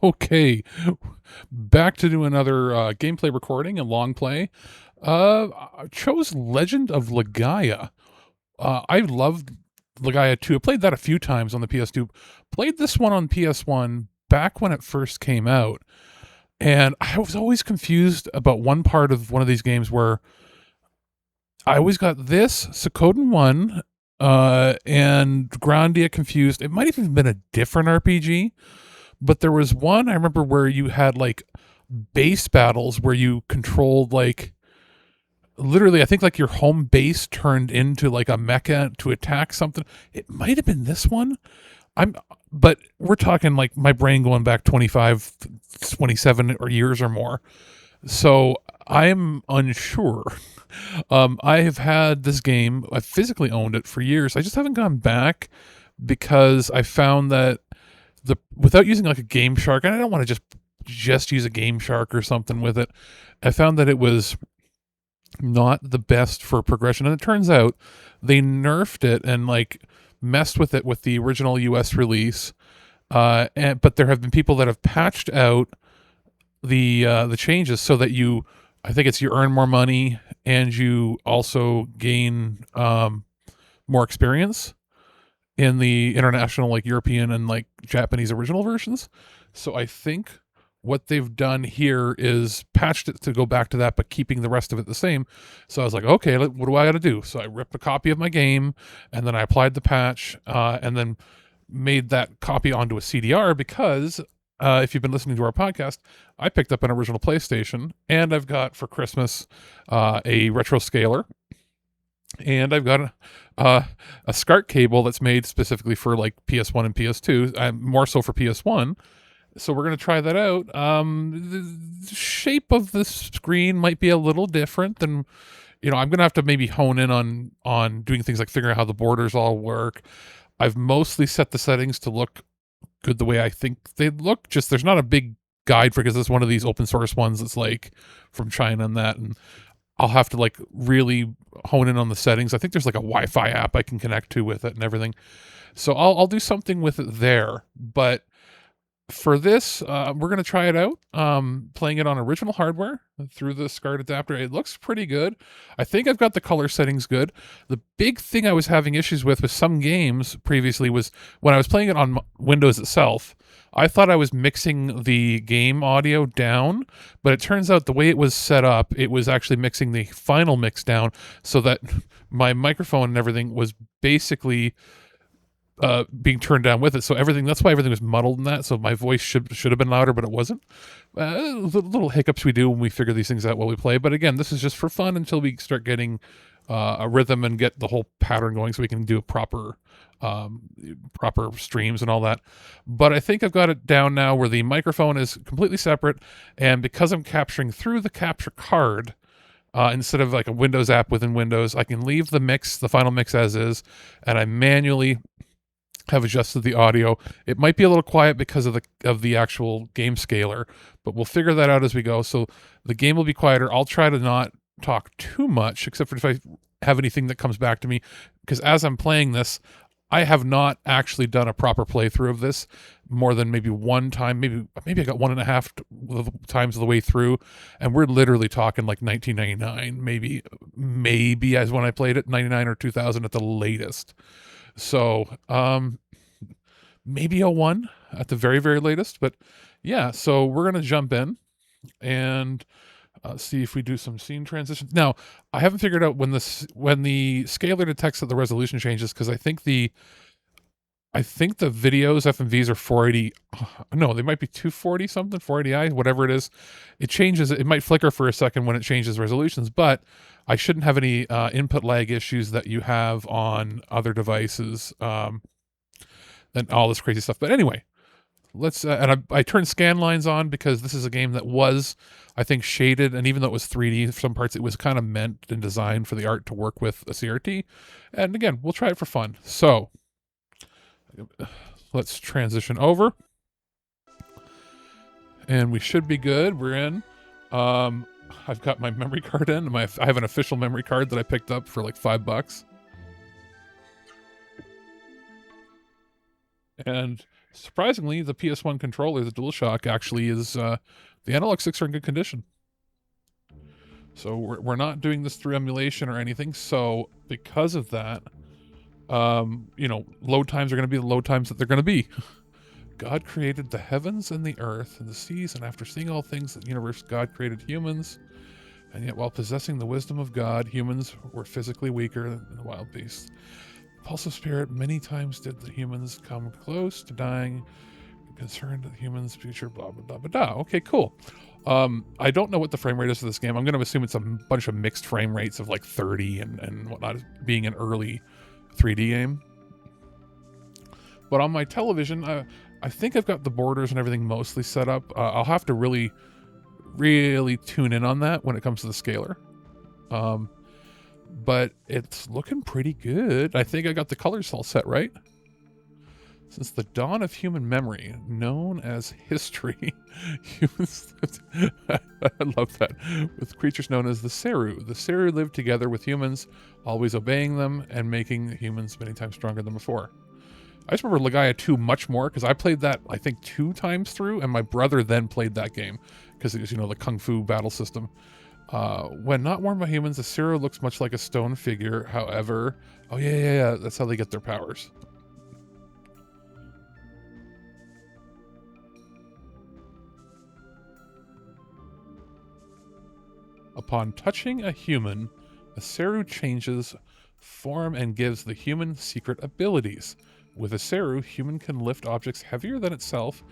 Okay, back to do another gameplay recording and long play. I chose Legend of Legaia. I loved Legaia 2. I played that a few times on the PS2. Played this one on PS1 back when it first came out. And I was always confused about one part of one of these games where I always got this, Suikoden 1, and Grandia confused. It might have even been a different RPG. But there was one I remember where you had like base battles where you controlled like literally I think like your home base turned into like a mecha to attack something. It might have been this one. I'm but we're talking like my brain going back 25, 27 or years or more. So I'm unsure. I have had this game, I physically owned it for years. I just haven't gone back because I found that the without using like a Game Shark, and I don't want to just use a Game Shark or something with it. I found that it was not the best for progression, and it turns out they nerfed it and like messed with it with the original US release. But there have been people that have patched out the changes so that I think it's you earn more money and you also gain more experience in the international, like European and like Japanese original versions. So I think what they've done here is patched it to go back to that, but keeping the rest of it the same. So I was like, okay, what do I got to do? So I ripped a copy of my game, and then I applied the patch, and then made that copy onto a CDR because if you've been listening to our podcast, I picked up an original PlayStation, and I've got for Christmas a retro scaler, and I've got a SCART cable that's made specifically for like PS1 and PS2, more so for PS1. So we're going to try that out. The shape of the screen might be a little different than, I'm going to have to maybe hone in on doing things like figuring out how the borders all work. I've mostly set the settings to look good the way I think they look. Just there's not a big guide for it because it's one of these open source ones that's like from China and that, and I'll have to like really hone in on the settings. I think there's like a Wi-Fi app I can connect to with it and everything. So I'll do something with it there. But for this, we're going to try it out, playing it on original hardware through the SCART adapter. It looks pretty good. I think I've got the color settings good. The big thing I was having issues with some games previously was when I was playing it on Windows itself, I thought I was mixing the game audio down, but it turns out the way it was set up, it was actually mixing the final mix down so that my microphone and everything was basically being turned down with it. So that's why everything was muddled in that. So my voice should have been louder, but it wasn't. Little hiccups we do when we figure these things out while we play. But again, this is just for fun until we start getting a rhythm and get the whole pattern going so we can do proper streams and all that. But I think I've got it down now where the microphone is completely separate. And because I'm capturing through the capture card, instead of like a Windows app within Windows, I can leave the final mix as is, and I manually have adjusted the audio. It might be a little quiet because of the actual game scaler, but we'll figure that out as we go. So the game will be quieter. I'll try to not talk too much, except for if I have anything that comes back to me, because as I'm playing this, I have not actually done a proper playthrough of this more than maybe one time. Maybe I got 1.5 times of the way through, and we're literally talking like 1999, maybe as when I played it, 99 or 2000 at the latest. So maybe a 1 at the very, very latest. But yeah, so we're going to jump in and see if we do some scene transitions. Now, I haven't figured out when the scaler detects that the resolution changes, because I think the videos FMVs are 480. No, they might be 240 something, 480i, whatever it is. It changes. It might flicker for a second when it changes resolutions, but I shouldn't have any input lag issues that you have on other devices and all this crazy stuff. But anyway, let's and I turned scan lines on because this is a game that was, I think, shaded, and even though it was 3D for some parts, it was kind of meant and designed for the art to work with a CRT. And again, we'll try it for fun. So let's transition over, and we should be good. We're in. I've got my memory card in. I have an official memory card that I picked up for like $5. And surprisingly, the PS1 controller, the DualShock, actually is the analog sticks are in good condition. So we're not doing this through emulation or anything. So because of that, you know, load times are going to be the load times that they're going to be. God created the heavens and the earth and the seas, and after seeing all things in the universe, God created humans. And yet, while possessing the wisdom of God, humans were physically weaker than the wild beasts. Pulse of spirit, many times did the humans come close to dying, concerned with humans' future, blah, blah, blah, blah, blah. Okay, cool. I don't know what the frame rate is for this game. I'm going to assume it's a bunch of mixed frame rates of like 30 and whatnot, being an early 3D game. But on my television, I think I've got the borders and everything mostly set up. I'll have to really tune in on that when it comes to the scaler. But it's looking pretty good. I think I got the colors all set, right? Since the dawn of human memory, known as history, humans lived, I love that, with creatures known as the Seru. The Seru lived together with humans, always obeying them and making humans many times stronger than before. I just remember Legaia 2 much more because I played that, I think, 2 times through, and my brother then played that game because it was, you know, the Kung Fu battle system. When not worn by humans, the Seru looks much like a stone figure. However, oh yeah, that's how they get their powers. Upon touching a human, a Seru changes form and gives the human secret abilities. With a Seru, human can lift objects heavier than itself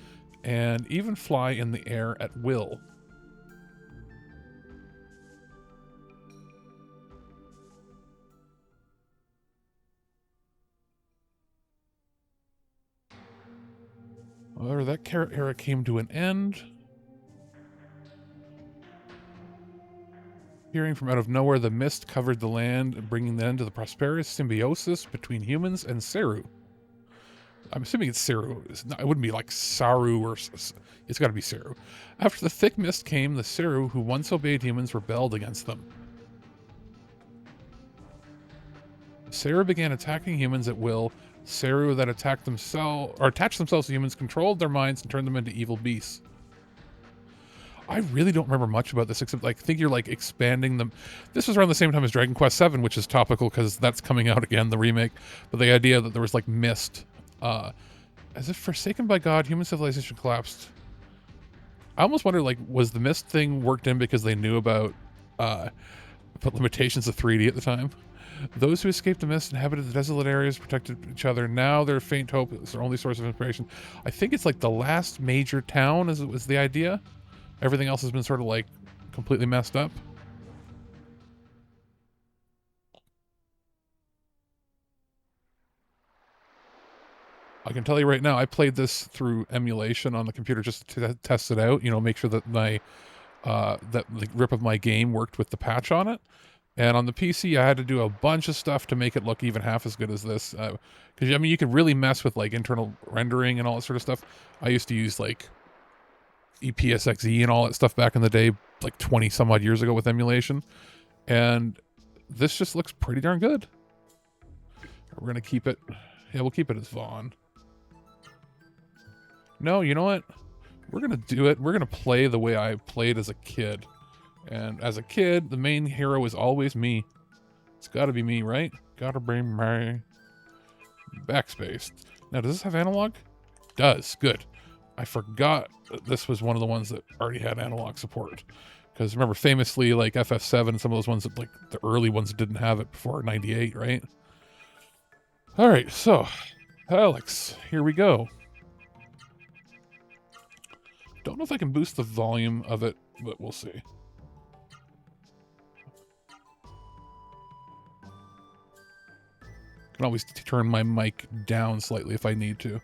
and even fly in the air at will. However, that era came to an end. Appearing from out of nowhere, the mist covered the land, bringing the end to the prosperous symbiosis between humans and Seru. I'm assuming it's Seru. It wouldn't be like Saru or... It's got to be Seru. After the thick mist came, the Seru, who once obeyed humans, rebelled against them. Seru began attacking humans at will. Seru that attacked themselves or attached themselves to humans controlled their minds and turned them into evil beasts. I really don't remember much about this, except like, I think you're like expanding them. This was around the same time as Dragon Quest VII, which is topical because that's coming out again, the remake. But the idea that there was like mist, as if forsaken by God, human civilization collapsed. I almost wonder, like, was the mist thing worked in because they knew about limitations of 3D at the time? Those who escaped the mist inhabited the desolate areas, protected each other. Now their faint hope is their only source of inspiration. I think it's like the last major town was the idea. Everything else has been sort of like completely messed up. I can tell you right now, I played this through emulation on the computer just to test it out, you know, make sure that my that the grip of my game worked with the patch on it. And on the PC, I had to do a bunch of stuff to make it look even half as good as this. Because, I mean, you could really mess with, like, internal rendering and all that sort of stuff. I used to use, like, EPSXE and all that stuff back in the day, like 20 some odd years ago with emulation. And this just looks pretty darn good. We're going to keep it. Yeah, we'll keep it as Vaughn. No, you know what? We're going to do it. We're going to play the way I played as a kid. And as a kid, the main hero is always me. It's got to be me, right? Gotta be me. Backspace. Now, does this have analog? Does. Good. I forgot that this was one of the ones that already had analog support. Because remember, famously, like FF7 and some of those ones, that, like the early ones that didn't have it before 98, right? All right, so, Alex, here we go. Don't know if I can boost the volume of it, but we'll see. I can always turn my mic down slightly if I need to.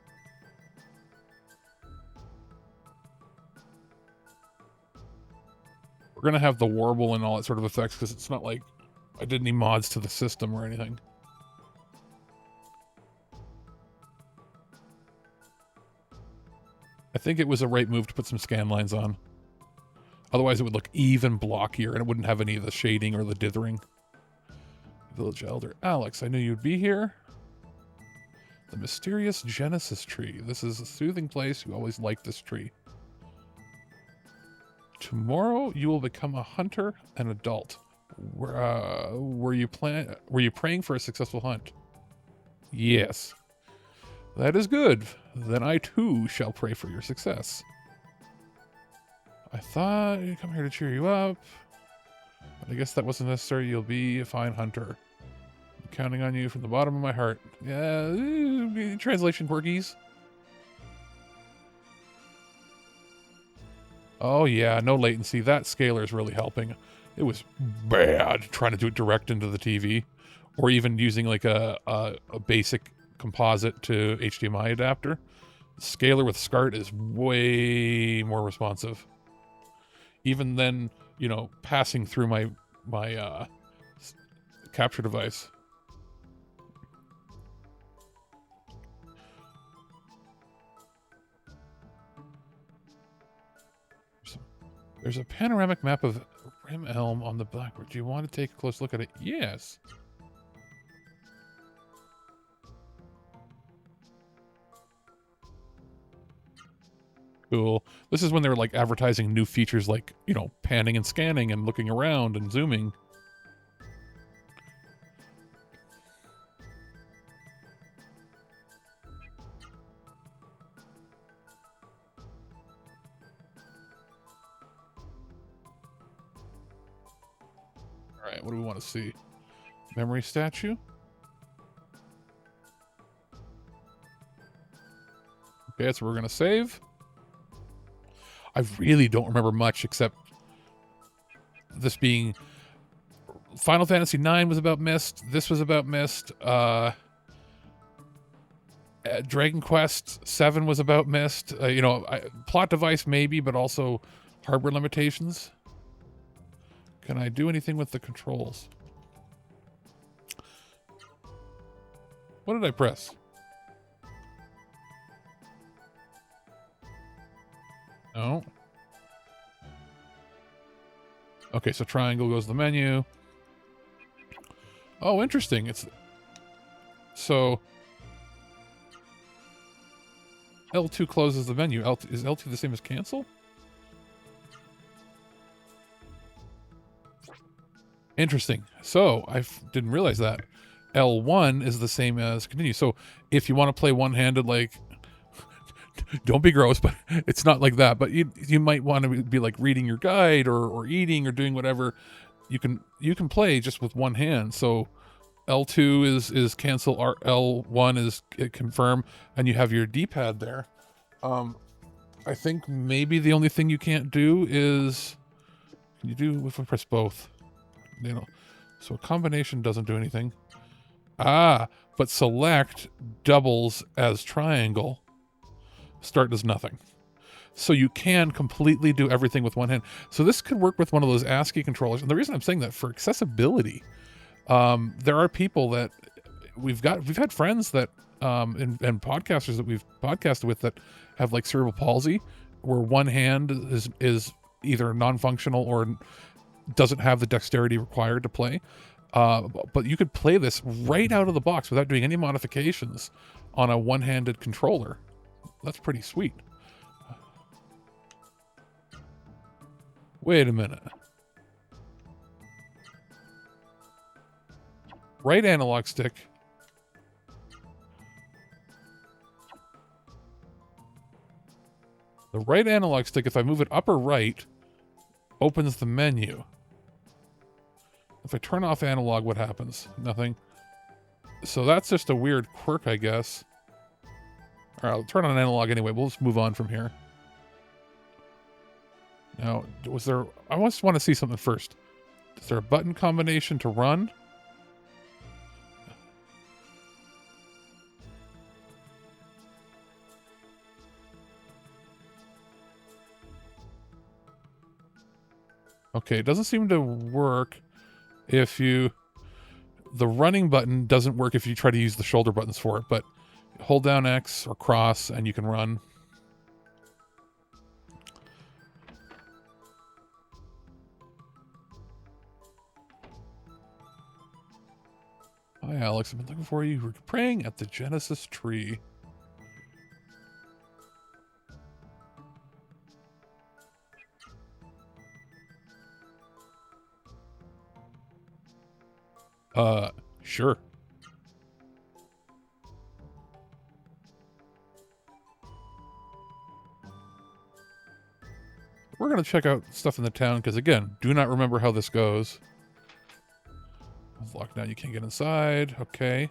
We're going to have the warble and all that sort of effects because it's not like I did any mods to the system or anything. I think it was a right move to put some scan lines on. Otherwise it would look even blockier and it wouldn't have any of the shading or the dithering. Village Elder. Alex, I knew you'd be here. The mysterious Genesis tree. This is a soothing place. You always like this tree. Tomorrow you will become a hunter and adult. Were you praying for a successful hunt? Yes. That is good. Then I too shall pray for your success. I thought I'd come here to cheer you up, but I guess that wasn't necessary. You'll be a fine hunter. I'm counting on you from the bottom of my heart. Yeah, translation quirkies. Oh yeah, no latency. That scaler is really helping. It was bad trying to do it direct into the TV, or even using like a basic composite to HDMI adapter. The scaler with SCART is way more responsive. Even then, you know, passing through my capture device. There's a panoramic map of Rim Elm on the blackboard. Do you want to take a close look at it? Yes. Cool. This is when they were like advertising new features like, you know, panning and scanning and looking around and zooming. All right, what do we want to see? Memory statue. Okay, that's where we're going to save. I really don't remember much except this being Final Fantasy IX was about Mist. This was about Mist. Dragon Quest VII was about Mist. You know, plot device maybe, but also hardware limitations. Can I do anything with the controls? What did I press? No. Okay, so triangle goes to the menu. Oh, interesting. It's so L2 closes the menu. Is L2 the same as cancel? Interesting. So I didn't realize that. L1 is the same as continue. So if you want to play one-handed, like, don't be gross, but it's not like that. But you might want to be like reading your guide or eating or doing whatever. You can play just with one hand. So L2 is cancel, L1 is confirm, and you have your D-pad there. I think maybe the only thing you can't do is, can you do if I press both? You know, so a combination doesn't do anything. But select doubles as triangle. Start does nothing. So you can completely do everything with one hand. So this could work with one of those ASCII controllers. And the reason I'm saying that, for accessibility, there are people that we've had friends that and podcasters that we've podcasted with that have like cerebral palsy, where one hand is either non-functional or doesn't have the dexterity required to play. But you could play this right out of the box without doing any modifications on a one-handed controller. That's pretty sweet. Wait a minute. Right analog stick. The right analog stick, if I move it up or right, opens the menu. If I turn off analog, what happens? Nothing. So that's just a weird quirk, I guess. All right, I'll turn on analog anyway. We'll just move on from here. Now, was there... I just want to see something first. Is there a button combination to run? Okay, it doesn't seem to work if you... The running button doesn't work if you try to use the shoulder buttons for it, but hold down X or cross and you can run. Oh yeah, Alex. I've been looking for you. We're praying at the Genesis tree. Sure. We're going to check out stuff in the town, because, again, do not remember how this goes. It's locked down. You can't get inside. Okay.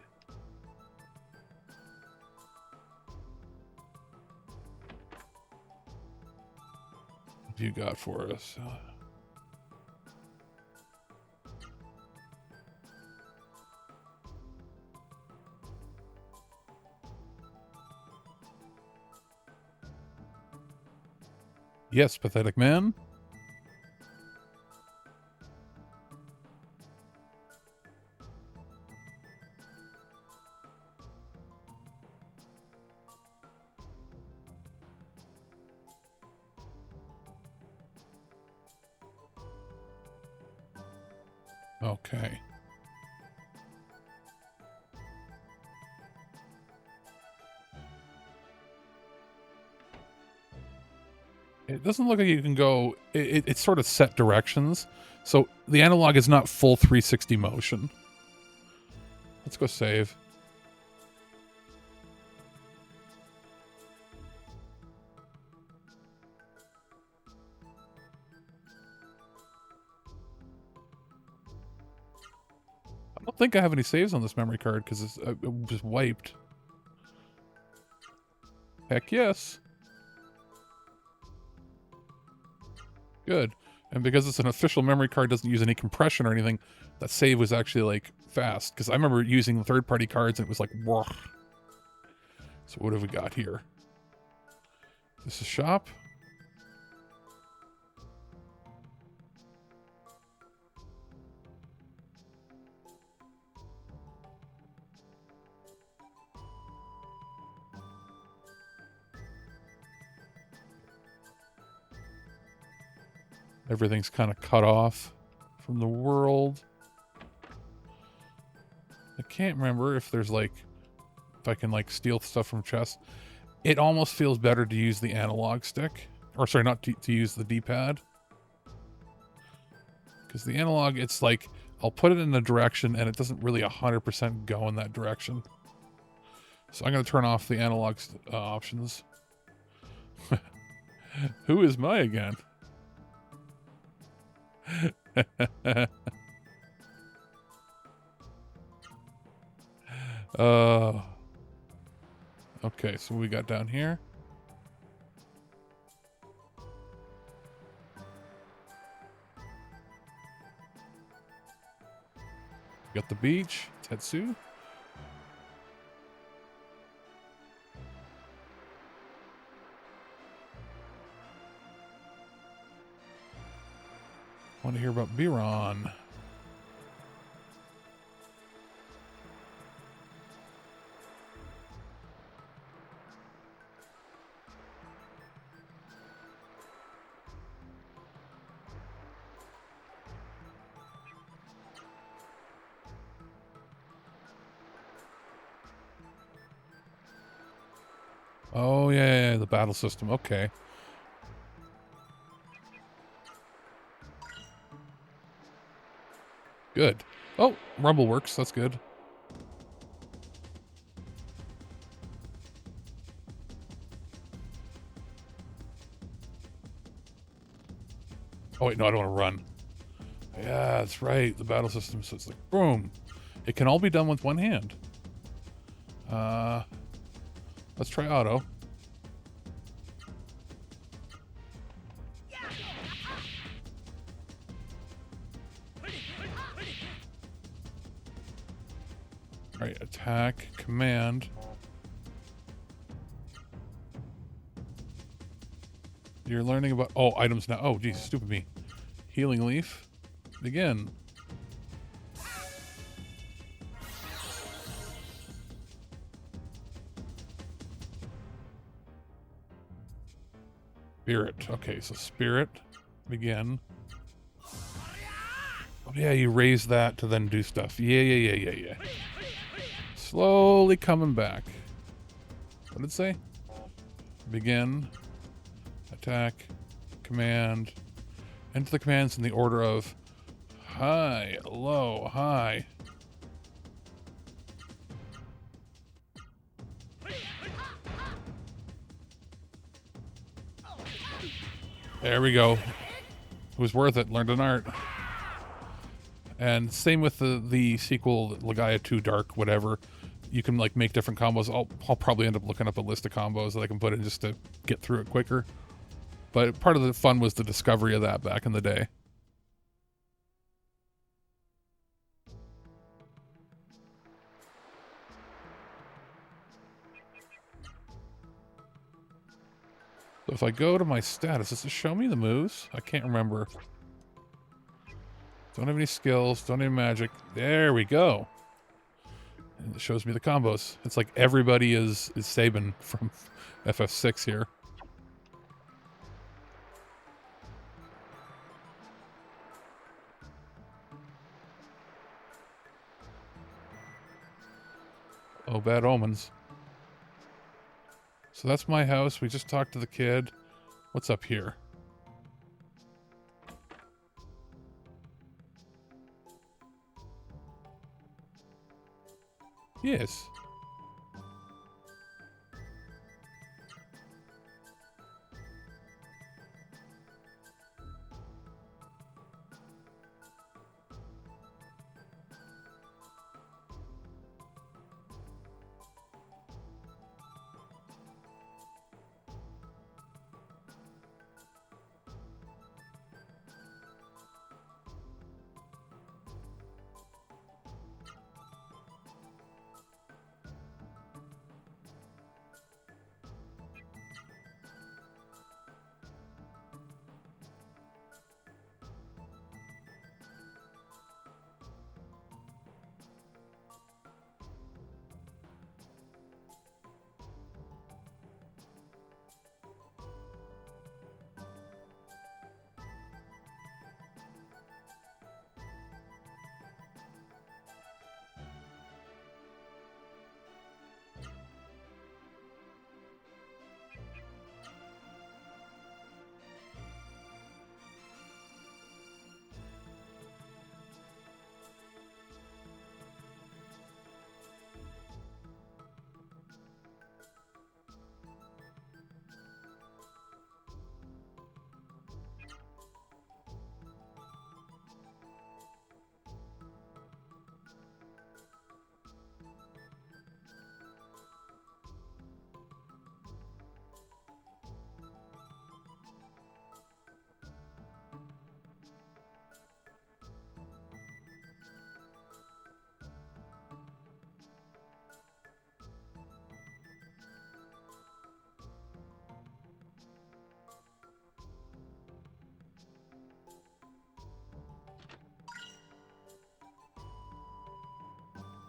What do you got for us? Yes, pathetic man. Okay. It doesn't look like you can go... It's sort of set directions. So the analog is not full 360 motion. Let's go save. I don't think I have any saves on this memory card because it's just wiped. Heck yes. Good. And because it's an official memory card, doesn't use any compression or anything, that save was actually, like, fast. Because I remember using the third-party cards, and it was like, whoa. So what have we got here? This is shop. Everything's kind of cut off from the world. I can't remember if there's like, if I can like steal stuff from chests. It almost feels better to use the analog stick. Or sorry, not to use the D-pad. Because the analog, it's like, I'll put it in a direction and it doesn't really 100% go in that direction. So I'm going to turn off the analog options. Who is my again? Okay, so what we got down here? Got the beach, Tetsu. Want to hear about Biron? Oh yeah, the battle system. Okay. Good. Oh, Rumble works. That's good. Oh wait, no, I don't want to run. Yeah, that's right. The battle system. So it's like boom. It can all be done with one hand. Let's try auto. Alright, attack, command. You're learning about... Oh, items now. Oh, geez, stupid me. Healing leaf. Begin. Spirit. Okay, so spirit. Begin. Oh, yeah, you raise that to then do stuff. Yeah. Slowly coming back. What did it say? Begin. Attack. Command. Enter the commands in the order of high, low, high. There we go. It was worth it. Learned an art. And same with the sequel, Legaia 2 Dark, whatever. You can like make different combos. I'll probably end up looking up a list of combos that I can put in just to get through it quicker. But part of the fun was the discovery of that back in the day. So if I go to my status, does it show me the moves? I can't remember. Don't have any skills, don't have magic. There we go. And it shows me the combos. It's like everybody is Sabin from FF6 here. Oh, bad omens. So that's my house. We just talked to the kid. What's up here? Yes.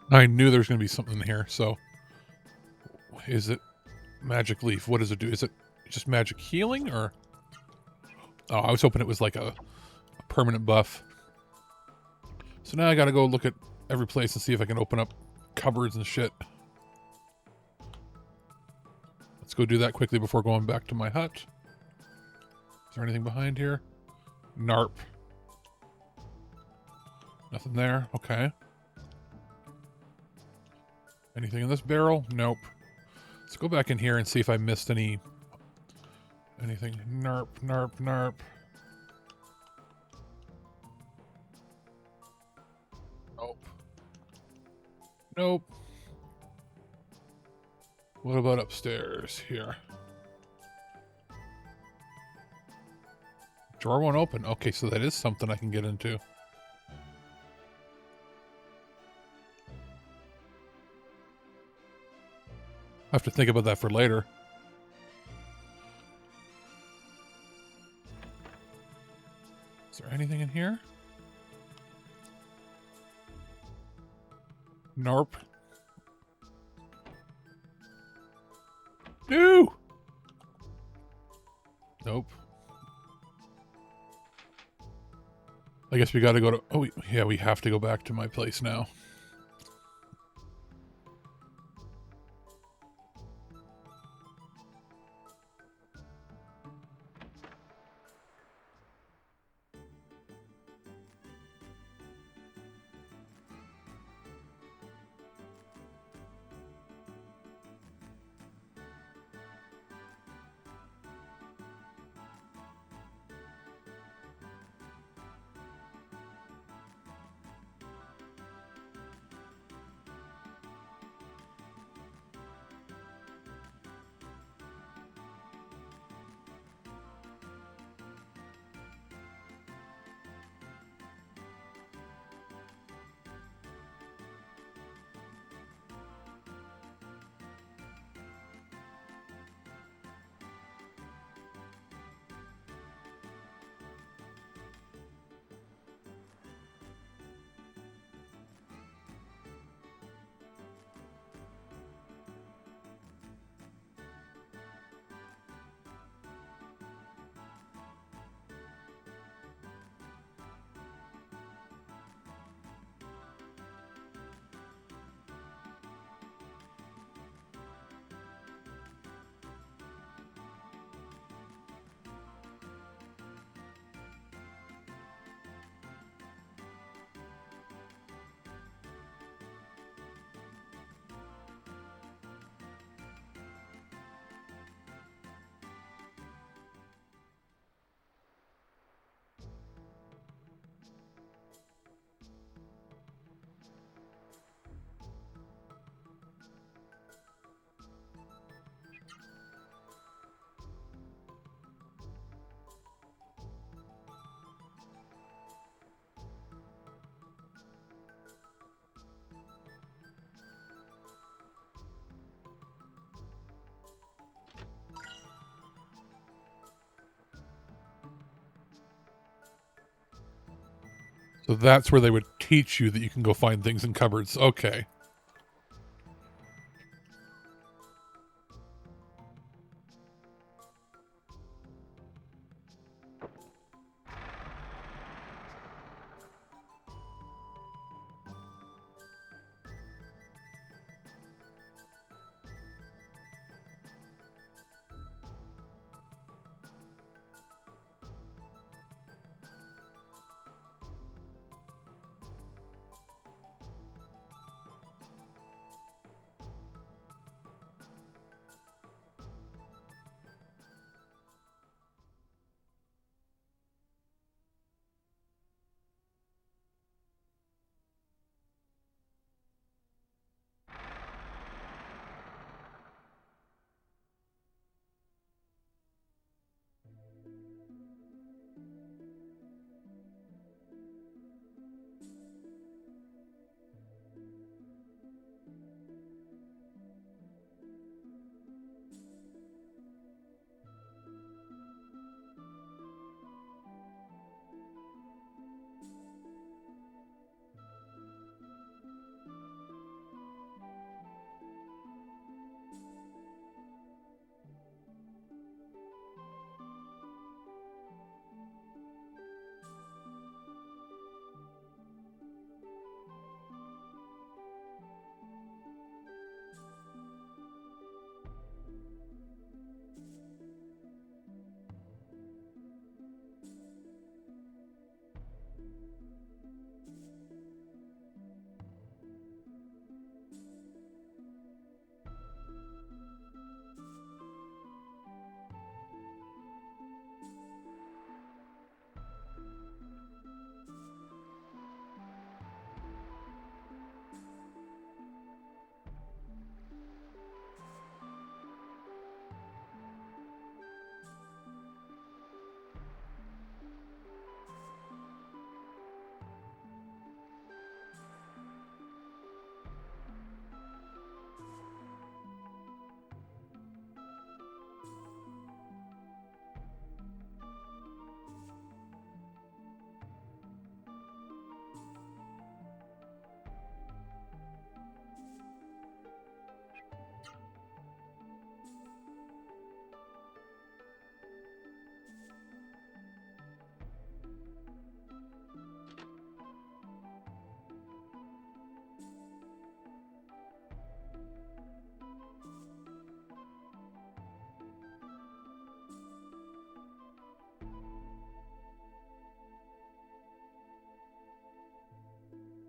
I knew there was going to be something here, so... Is it magic leaf? What does it do? Is it just magic healing, or... Oh, I was hoping it was like a permanent buff. So now I gotta go look at every place and see if I can open up cupboards and shit. Let's go do that quickly before going back to my hut. Is there anything behind here? Narp. Nothing there. Okay. Anything in this barrel? Nope. Let's go back in here and see if I missed anything. Narp, narp, narp. Nope. Nope. What about upstairs here? Drawer won't open. Okay, so that is something I can get into. I have to think about that for later. Is there anything in here? Nope. No! Nope. I guess we gotta go to... Oh, yeah, we have to go back to my place now. So that's where they would teach you that you can go find things in cupboards. Okay.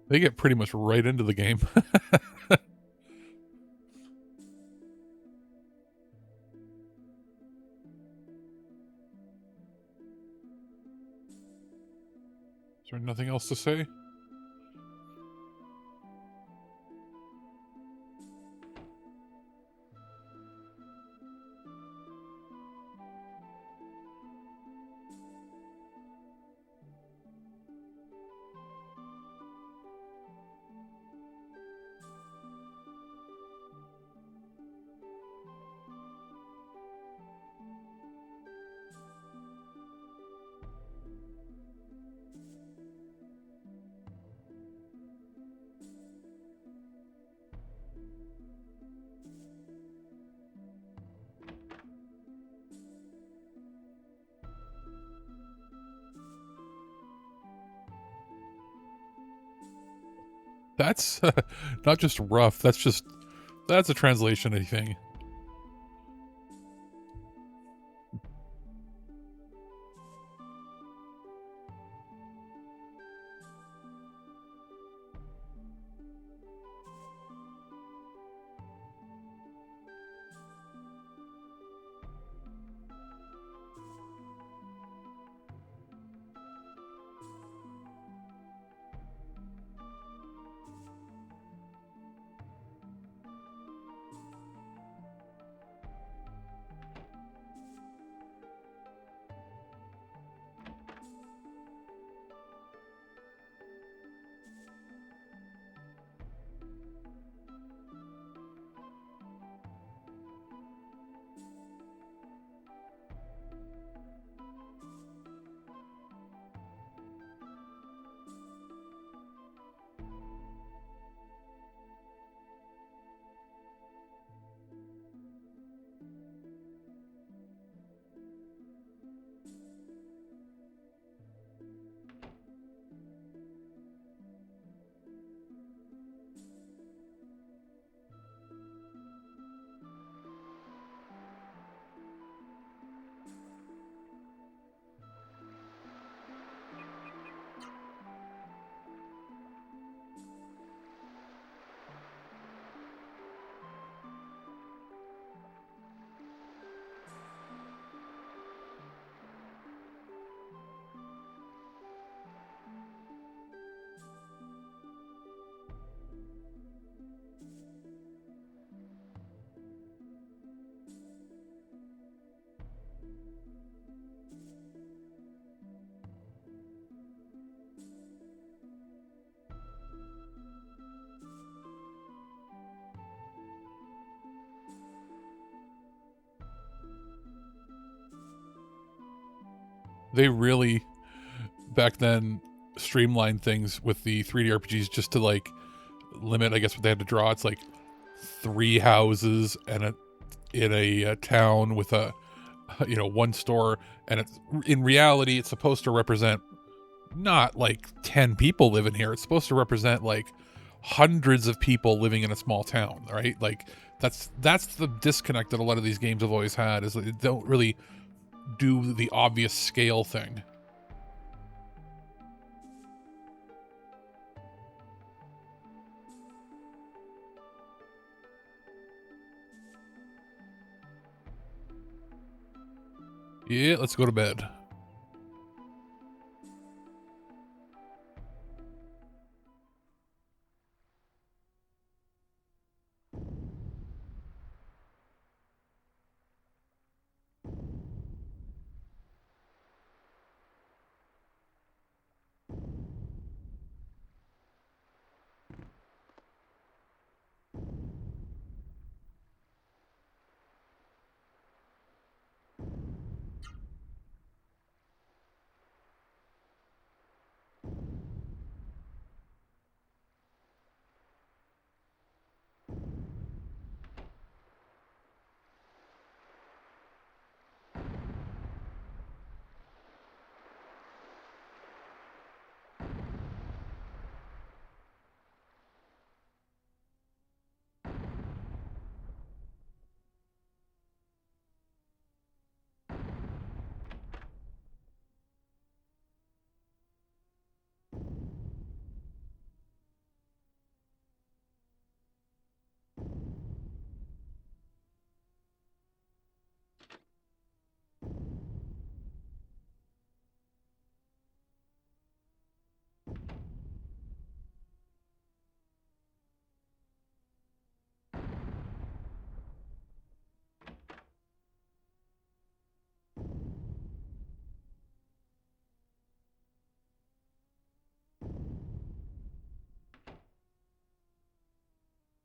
They get pretty much right into the game. Is there nothing else to say? That's not just rough. That's a translation thing. They really, back then, streamlined things with the 3D RPGs just to, like, limit, I guess, what they had to draw. It's like 3 houses and in a town with a, one store, and in reality it's supposed to represent not like 10 people living here. It's supposed to represent like hundreds of people living in a small town, right? Like that's the disconnect that a lot of these games have always had, is that they don't really do the obvious scale thing. Yeah, let's go to bed.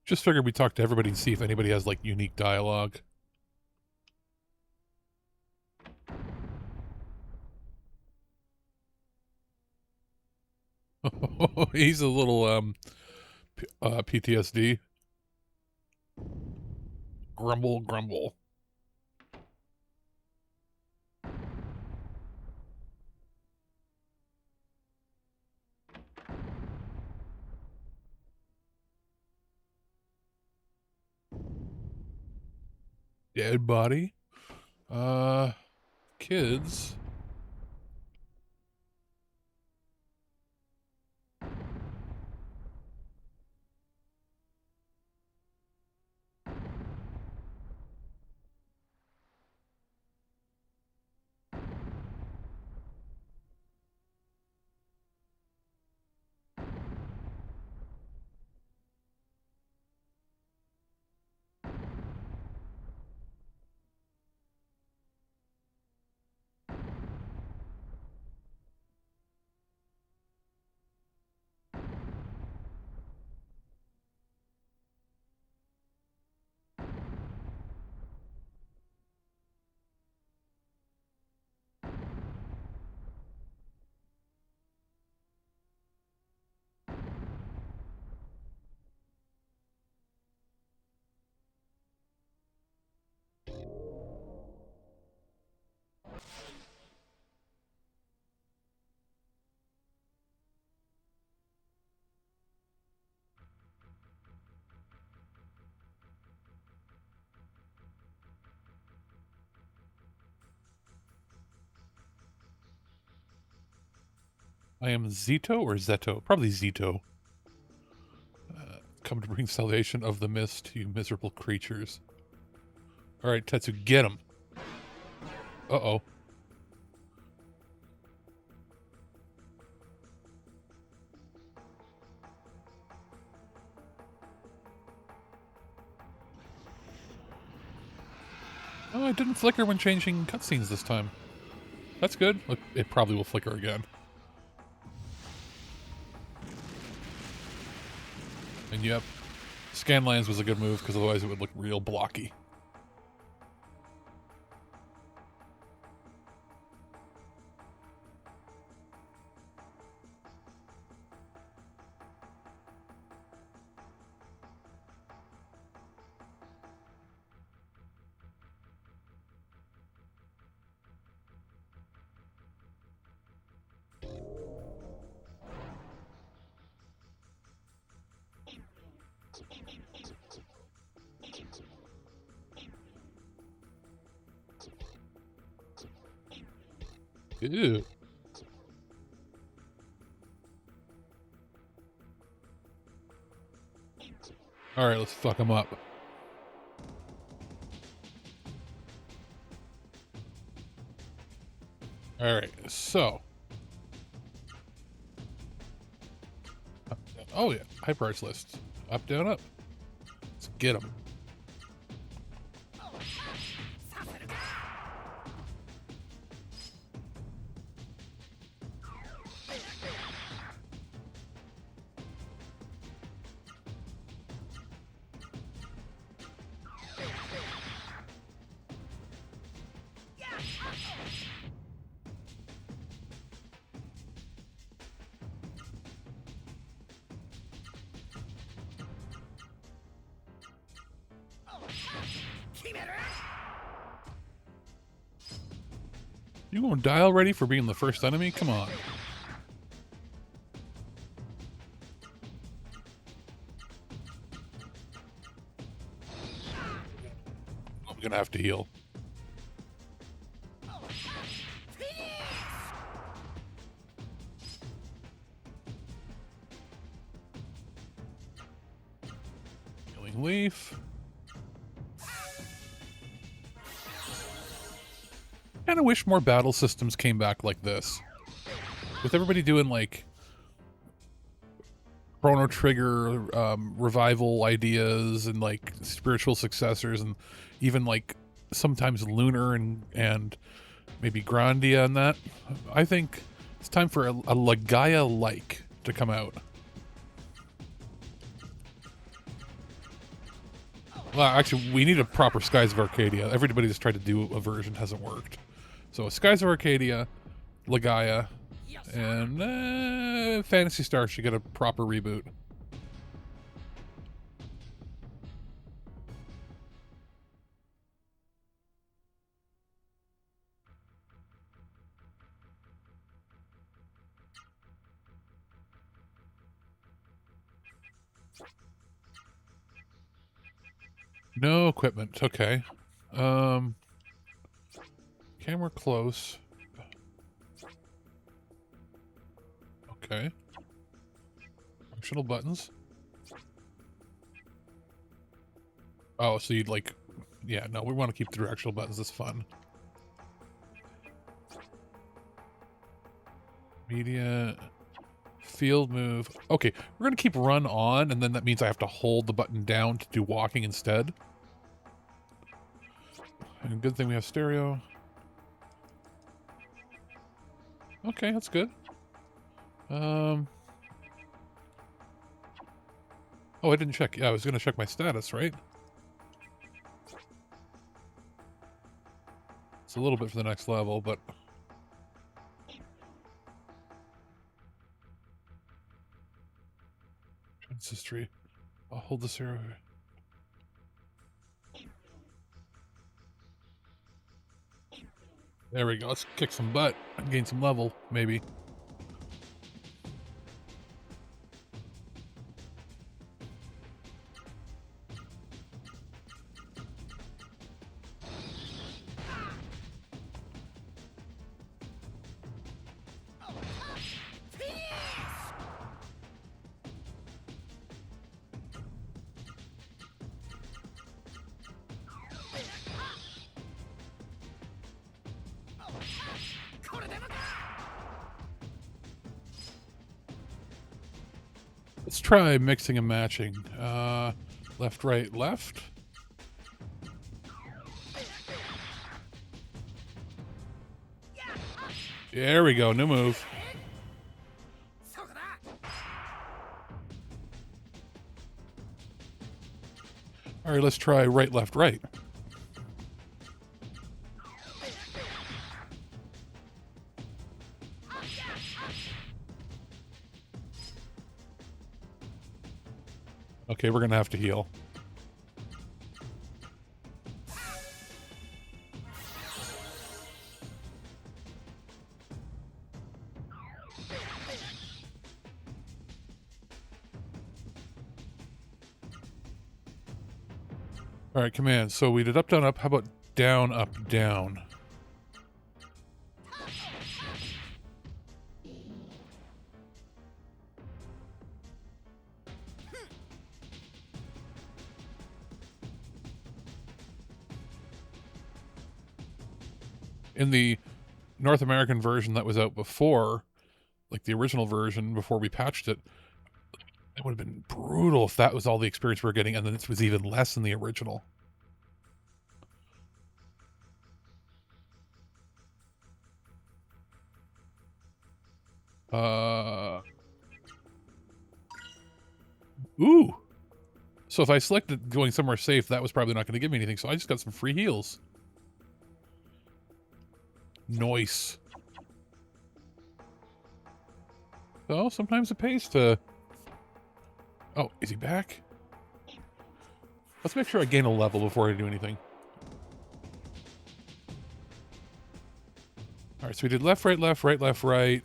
Just figured we'd talk to everybody and see if anybody has like unique dialogue. He's a little PTSD. Grumble, grumble. Dead body. Kids. I am Zito or Zeto? Probably Zito. Come to bring salvation of the mist to you miserable creatures. Alright, Tetsu, get him. Uh-oh. Oh, it didn't flicker when changing cutscenes this time. That's good. It probably will flicker again. And yep, Scanlines was a good move, because otherwise it would look real blocky. Ew. All right, let's fuck him up. All right, so. Oh yeah, hyper arts list. Up, down, up. Let's get him. You gonna die already for being the first enemy? Come on. I'm gonna have to heal. Healing leaf. Kind of wish more battle systems came back like this. With everybody doing like Chrono Trigger revival ideas and like spiritual successors and even like sometimes Lunar and maybe Grandia and that. I think it's time for a Legaia-like to come out. Well, actually, we need a proper Skies of Arcadia. Everybody that's tried to do a version hasn't worked. So Skies of Arcadia, Legaia, and Phantasy Star should get a proper reboot. No equipment. Okay. Camera close. Okay. Functional buttons. Oh, so you'd like... Yeah, no, we want to keep the directional buttons. That's fun. Media... Field move. Okay, we're going to keep run on, and then that means I have to hold the button down to do walking instead. And good thing we have stereo. Okay, that's good. Oh, I didn't check. Yeah, I was going to check my status, right? It's a little bit for the next level, but... History. I'll hold this arrow. There we go. Let's kick some butt and gain some level, maybe. Let's try mixing and matching. Left, right, left. There we go. New move. All right, let's try right, left, right. Okay, we're gonna have to heal. All right, command. So we did up, down, up. How about down, up, down? in the North American version that was out before, like the original version before we patched it, it would have been brutal if that was all the experience we were getting, and then this was even less than the original. Ooh. So if I selected going somewhere safe, that was probably not going to give me anything, so I just got some free heals. Nice. So sometimes it pays to... Oh, is he back? Let's make sure I gain a level before I do anything. Alright, so we did left, right, left, right, left, right.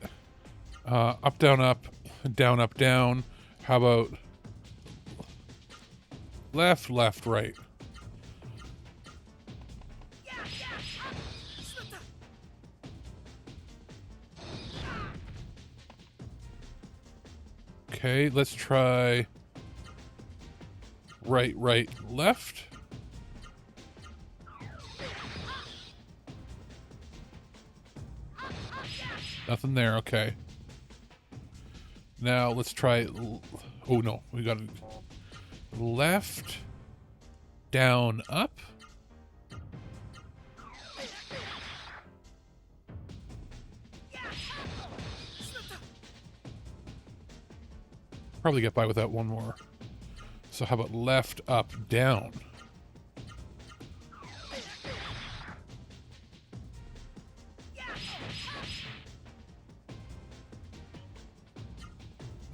Up, down, down, up, down. How about... left, left, right. Okay, let's try right, right, left. Nothing there, okay. Now let's try... Oh no, we got left, down, up. Probably get by without one more. So how about left, up, down?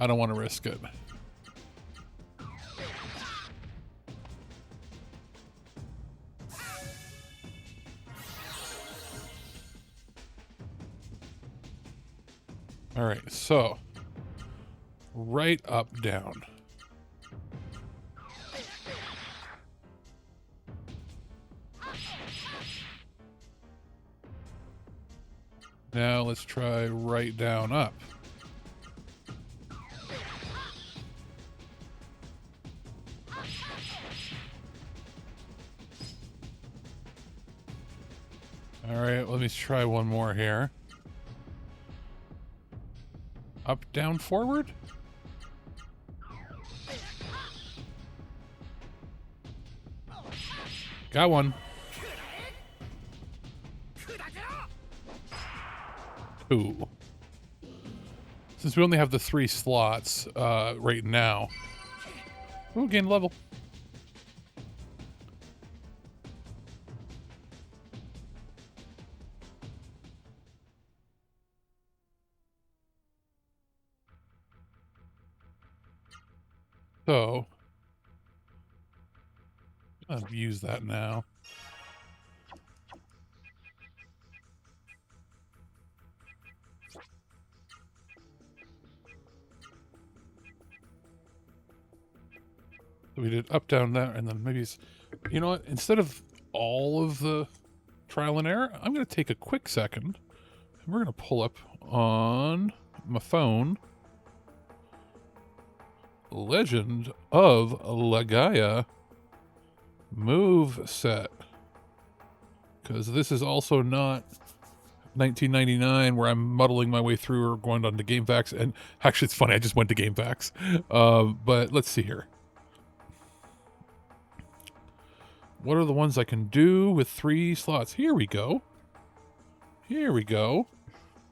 I don't want to risk it. All right, so right, up, down. Now let's try right, down, up. All right, let me try one more here. Up, down, forward? Got one. Ooh. Since we only have the 3 slots right now. Ooh, gain level. So, I'll use that now. So we did up, down, there, and then maybe it's... You know what? Instead of all of the trial and error, I'm going to take a quick second, and we're going to pull up on my phone Legend of Legaia move set, because this is also not 1999 where I'm muddling my way through or going on to GameFAQs. And actually, it's funny, I just went to GameFAQs. But let's see here. What are the ones I can do with 3 slots? Here we go. Here we go.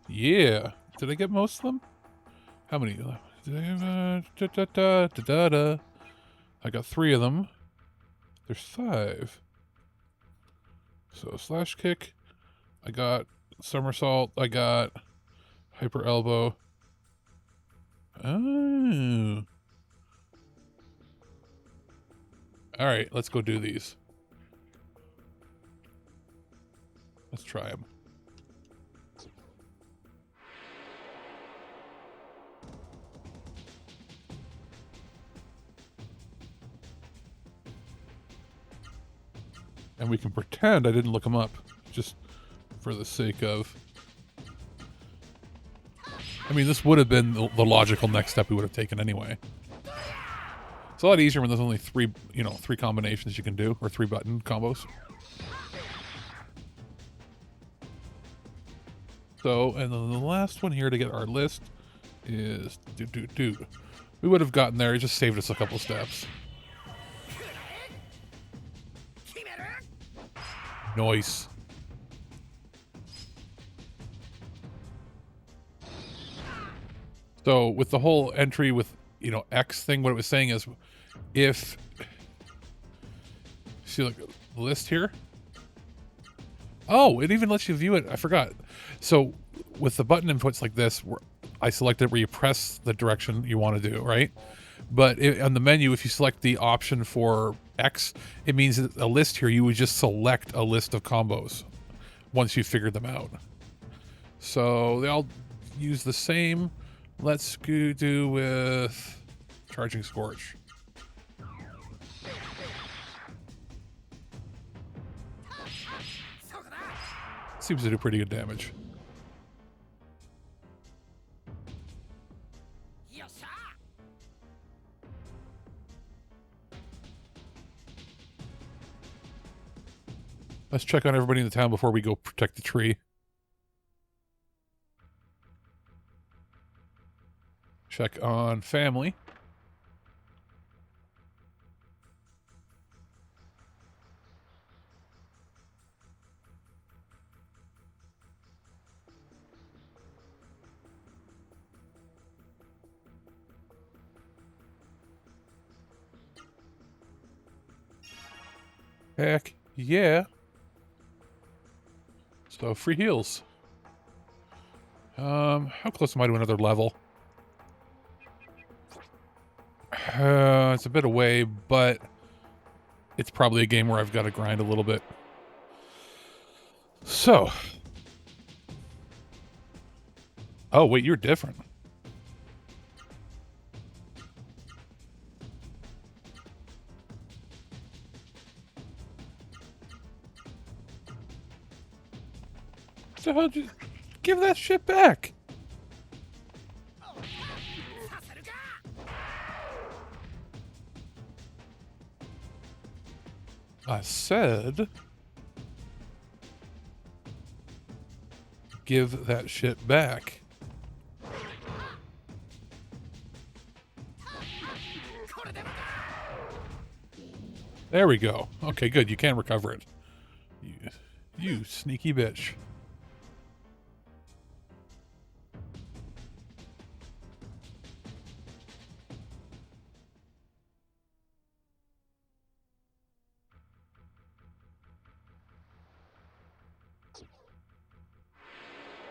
Yeah. Did I get most of them? How many? I got 3 of them. There's 5. So slash kick. I got somersault. I got hyper elbow. Oh. All right, let's go do these. Let's try them. And we can pretend I didn't look them up, just for the sake of... I mean, this would have been the logical next step we would have taken anyway. It's a lot easier when there's only 3, you know, 3 combinations you can do, or 3 button combos. So, and then the last one here to get our list is we would have gotten there. It just saved us a couple steps. Nice. So with the whole entry with, you know, X thing, what it was saying is if, see like the list here. Oh, it even lets you view it. I forgot. So with the button inputs like this, where I selected where you press the direction you want to do, right? But on the menu, if you select the option for X, it means that a list here, you would just select a list of combos once you figured them out. So they all use the same. Let's go do with Charging Scorch. Seems to do pretty good damage. Let's check on everybody in the town before we go protect the tree. Check on family. Heck yeah. So free heals. How close am I to another level? It's a bit away, but it's probably a game where I've got to grind a little bit. So. Oh, wait, you're different. So how'd you give that shit back? I said, give that shit back. There we go. Okay, good. You can recover it. You sneaky bitch.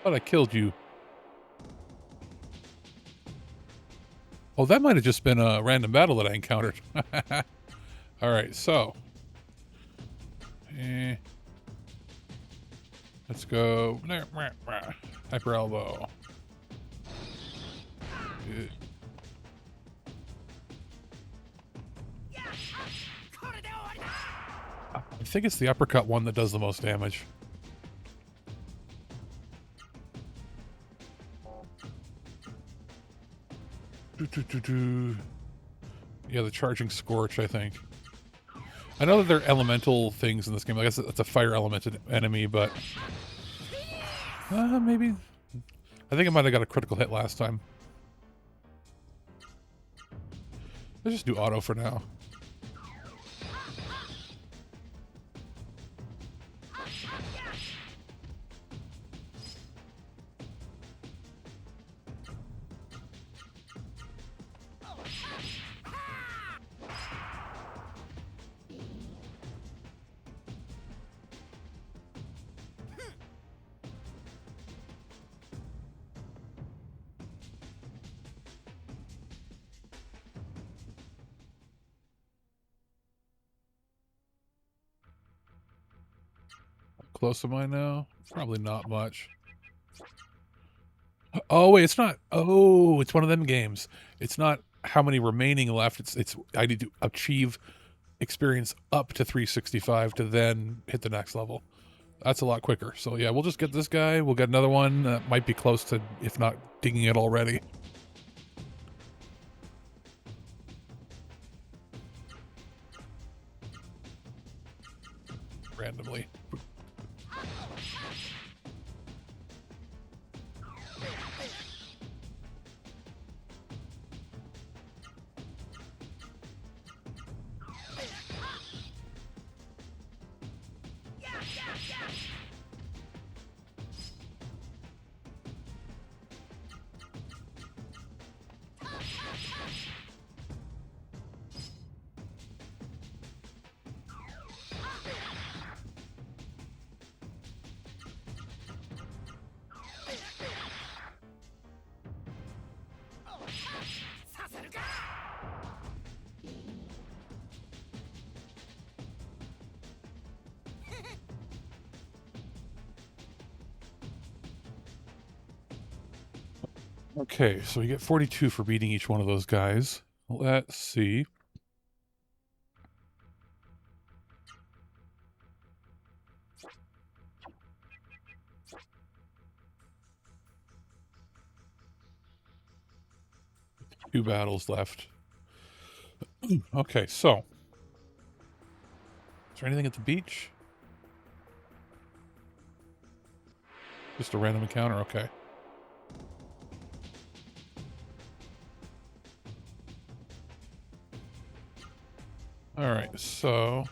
But I killed you. Oh, that might have just been a random battle that I encountered. Alright, so. Let's go. Hyper elbow. I think it's the uppercut one that does the most damage. Yeah, the Charging Scorch, I think. I know that there are elemental things in this game. I guess it's a fire elemented enemy, but... maybe... I think I might have got a critical hit last time. Let's just do auto for now. Close am I now? Probably not much. Oh wait, it's not. Oh, it's one of them games. It's not how many remaining left. It's I need to achieve experience up to 365 to then hit the next level. That's a lot quicker. So yeah, we'll just get this guy. We'll get another one that might be close to, if not digging it already. Randomly. Okay, so we get 42 for beating each one of those guys. Let's see. Two battles left. Okay, so. Is there anything at the beach? Just a random encounter? Okay. Alright, so.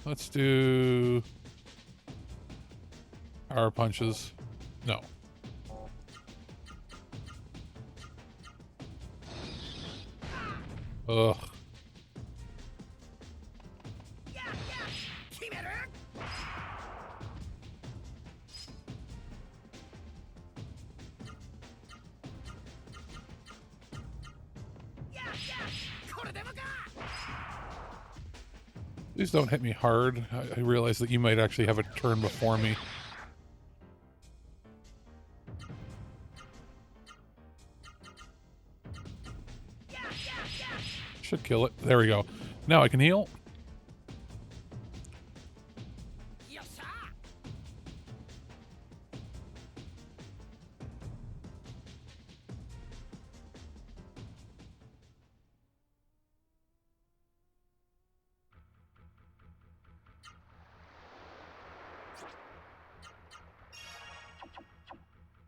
Let's do. Power punches. No. Ugh. Please don't hit me hard. I realize that you might actually have a turn before me. Should kill it. There we go. Now I can heal.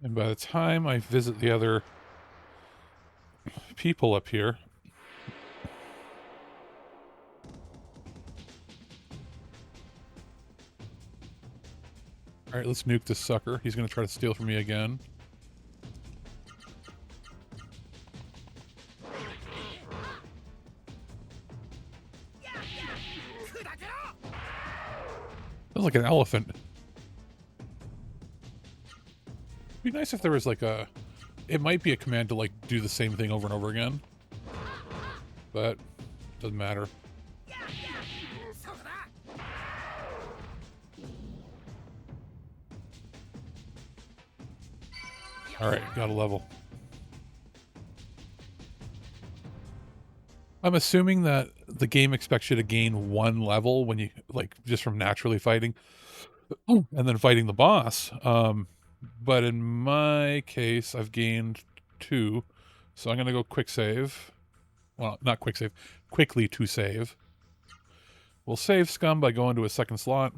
And by the time I visit the other people up here... Alright, let's nuke this sucker. He's going to try to steal from me again. Sounds like an elephant. It'd be nice if there was like a... It might be a command to like do the same thing over and over again. But doesn't matter. Alright, got a level. I'm assuming that the game expects you to gain one level when you, like, just from naturally fighting. And then fighting the boss. But in my case, I've gained 2. So I'm going to go quick save. Well, not quick save. Quickly to save. We'll save Scum by going to a second slot.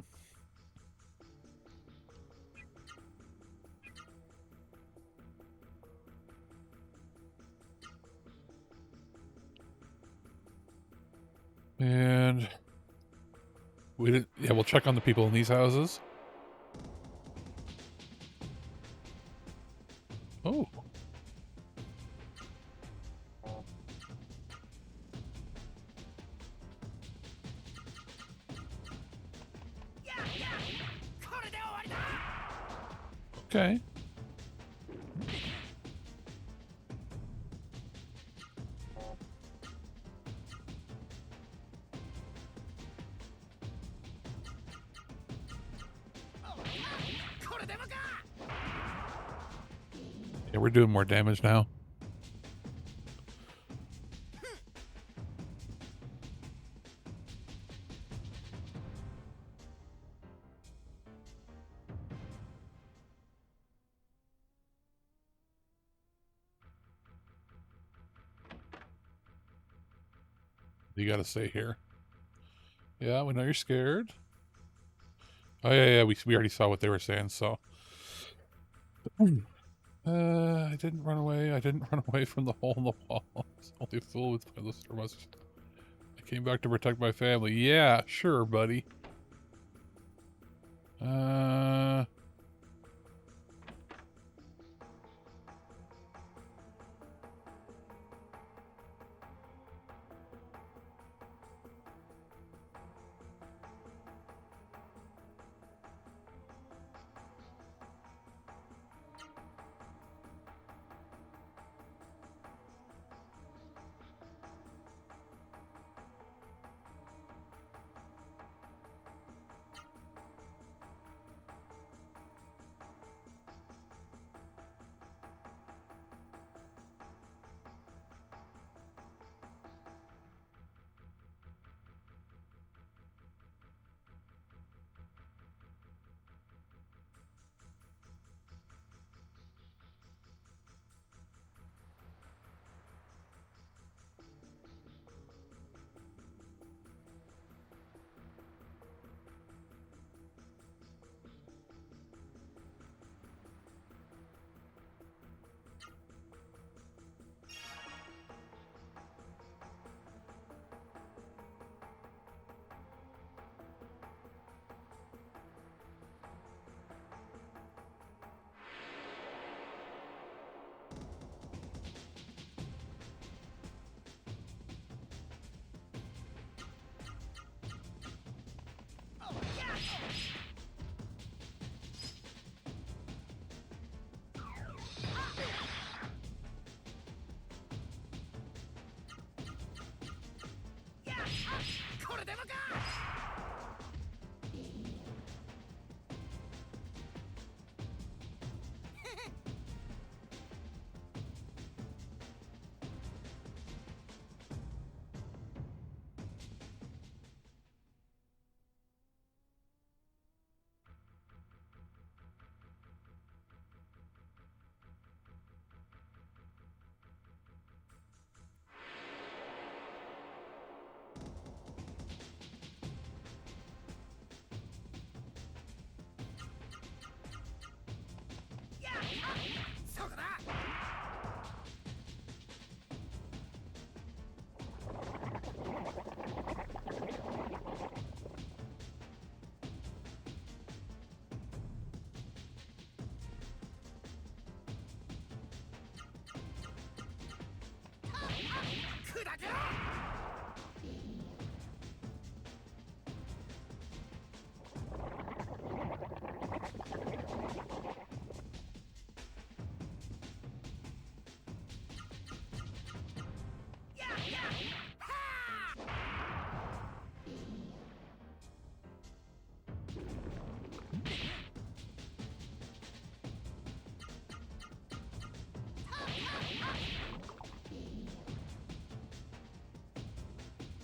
And we did, yeah, we'll check on the people in these houses. Oh. Okay. Yeah, we're doing more damage now. You gotta stay here. Yeah, we know you're scared. Oh, yeah, we already saw what they were saying, so... I didn't run away. I didn't run away from the hole in the wall. I was only a fool with my lister must. I came back to protect my family. Yeah, sure, buddy.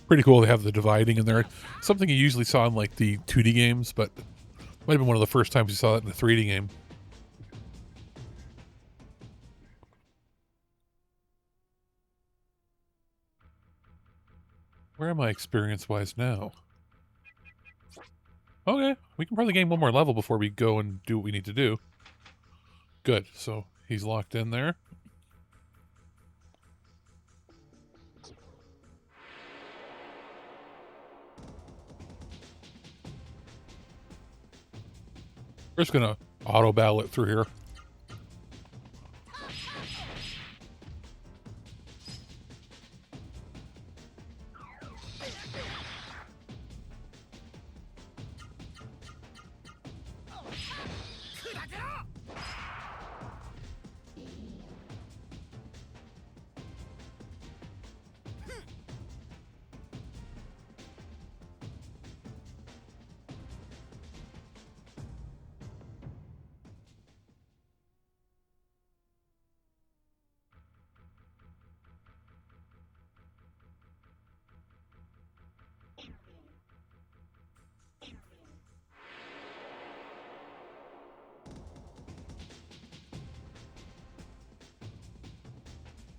Pretty cool to have the dividing in there. Something you usually saw in like the 2D games, but might have been one of the first times you saw that in a 3D game. Where am I experience-wise now? Okay, we can probably gain one more level before we go and do what we need to do. Good, so he's locked in there. We're just gonna auto-battle it through here.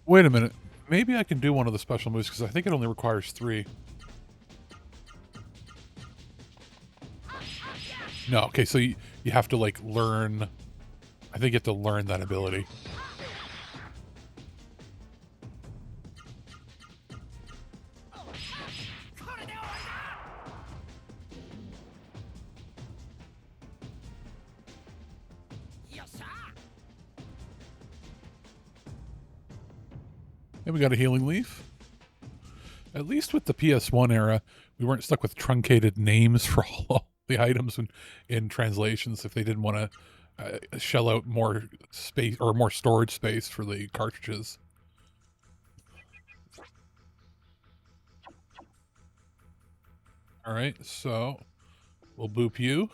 Wait a minute. Maybe I can do one of the special moves, because I think it only requires 3. No, okay, so you have to, like, learn... I think you have to learn that ability. And we got a healing leaf. At least with the PS1 era, we weren't stuck with truncated names for all the items in translations if they didn't want to shell out more space or more storage space for the cartridges. All right, so we'll boop you.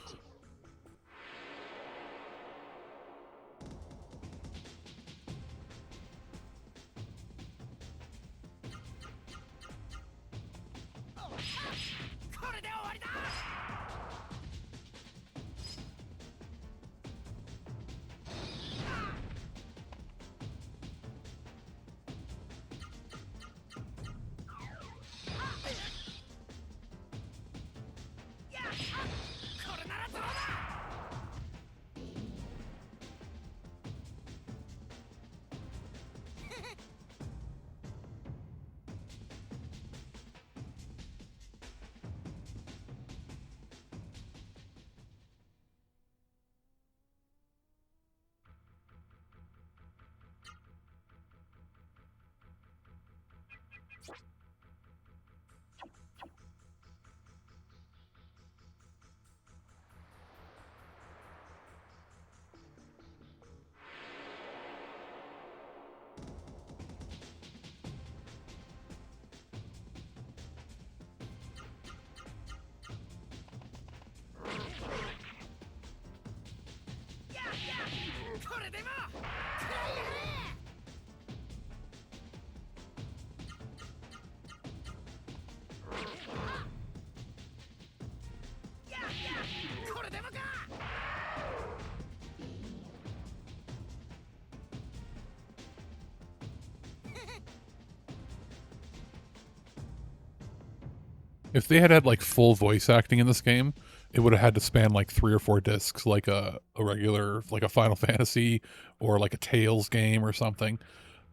If they had had like full voice acting in this game, it would have had to span like 3 or 4 discs, like a regular, like a Final Fantasy or like a Tales game or something.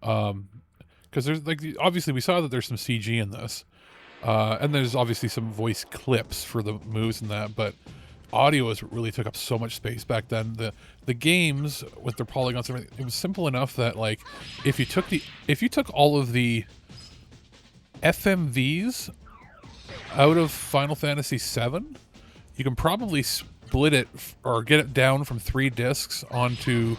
Because there's like obviously we saw that there's some CG in this, and there's obviously some voice clips for the moves and that, but audio really took up so much space back then. The games with their polygons and everything, it was simple enough that like if you took all of the FMVs out of Final Fantasy VII, you can probably split it or get it down from 3 discs onto...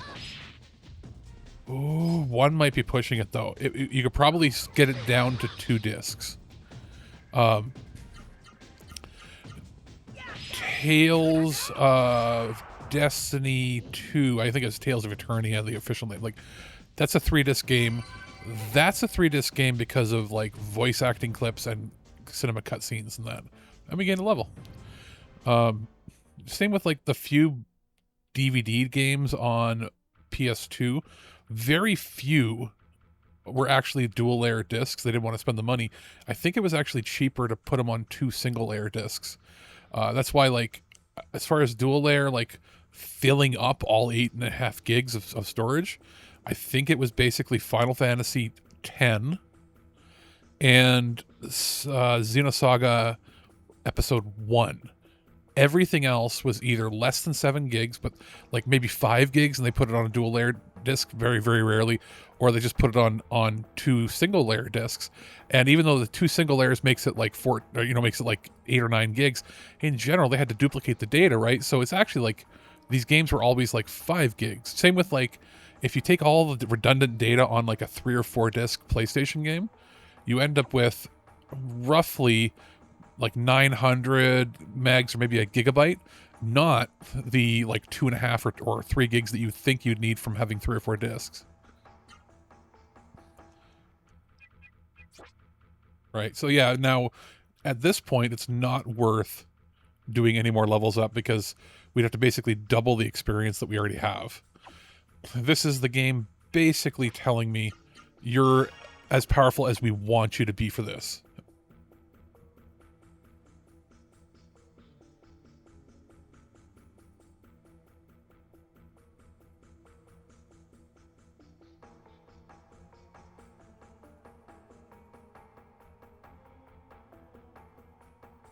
Ooh, one might be pushing it, though. You could probably get it down to 2 discs. Tales of Destiny 2, I think it's Tales of Eternia, the official name. Like, that's a 3-disc game. That's a 3-disc game because of, like, voice acting clips and cinema cutscenes and that. And we gained a level. Same with, like, the few DVD games on PS2. Very few were actually dual layer discs. They didn't want to spend the money. I think it was actually cheaper to put them on 2 single layer discs. That's why, like, as far as dual layer, like filling up all 8.5 gigs of storage, I think it was basically Final Fantasy X and Xenosaga Episode 1. Everything else was either less than 7 gigs, but like maybe 5 gigs, and they put it on a dual layer disc very, very rarely, or they just put it on 2 single layer discs. And even though the 2 single layers makes it like 4, or, makes it like 8 or 9 gigs, in general, they had to duplicate the data, right? So it's actually like these games were always like 5 gigs. Same with like, if you take all the redundant data on like a 3 or 4 disc PlayStation game, you end up with roughly like 900 megs or maybe a gigabyte, not the like 2.5 or 3 gigs that you think you'd need from having 3 or 4 discs. Right. So yeah, now at this point, it's not worth doing any more levels up because we'd have to basically double the experience that we already have. This is the game basically telling me you're as powerful as we want you to be for this.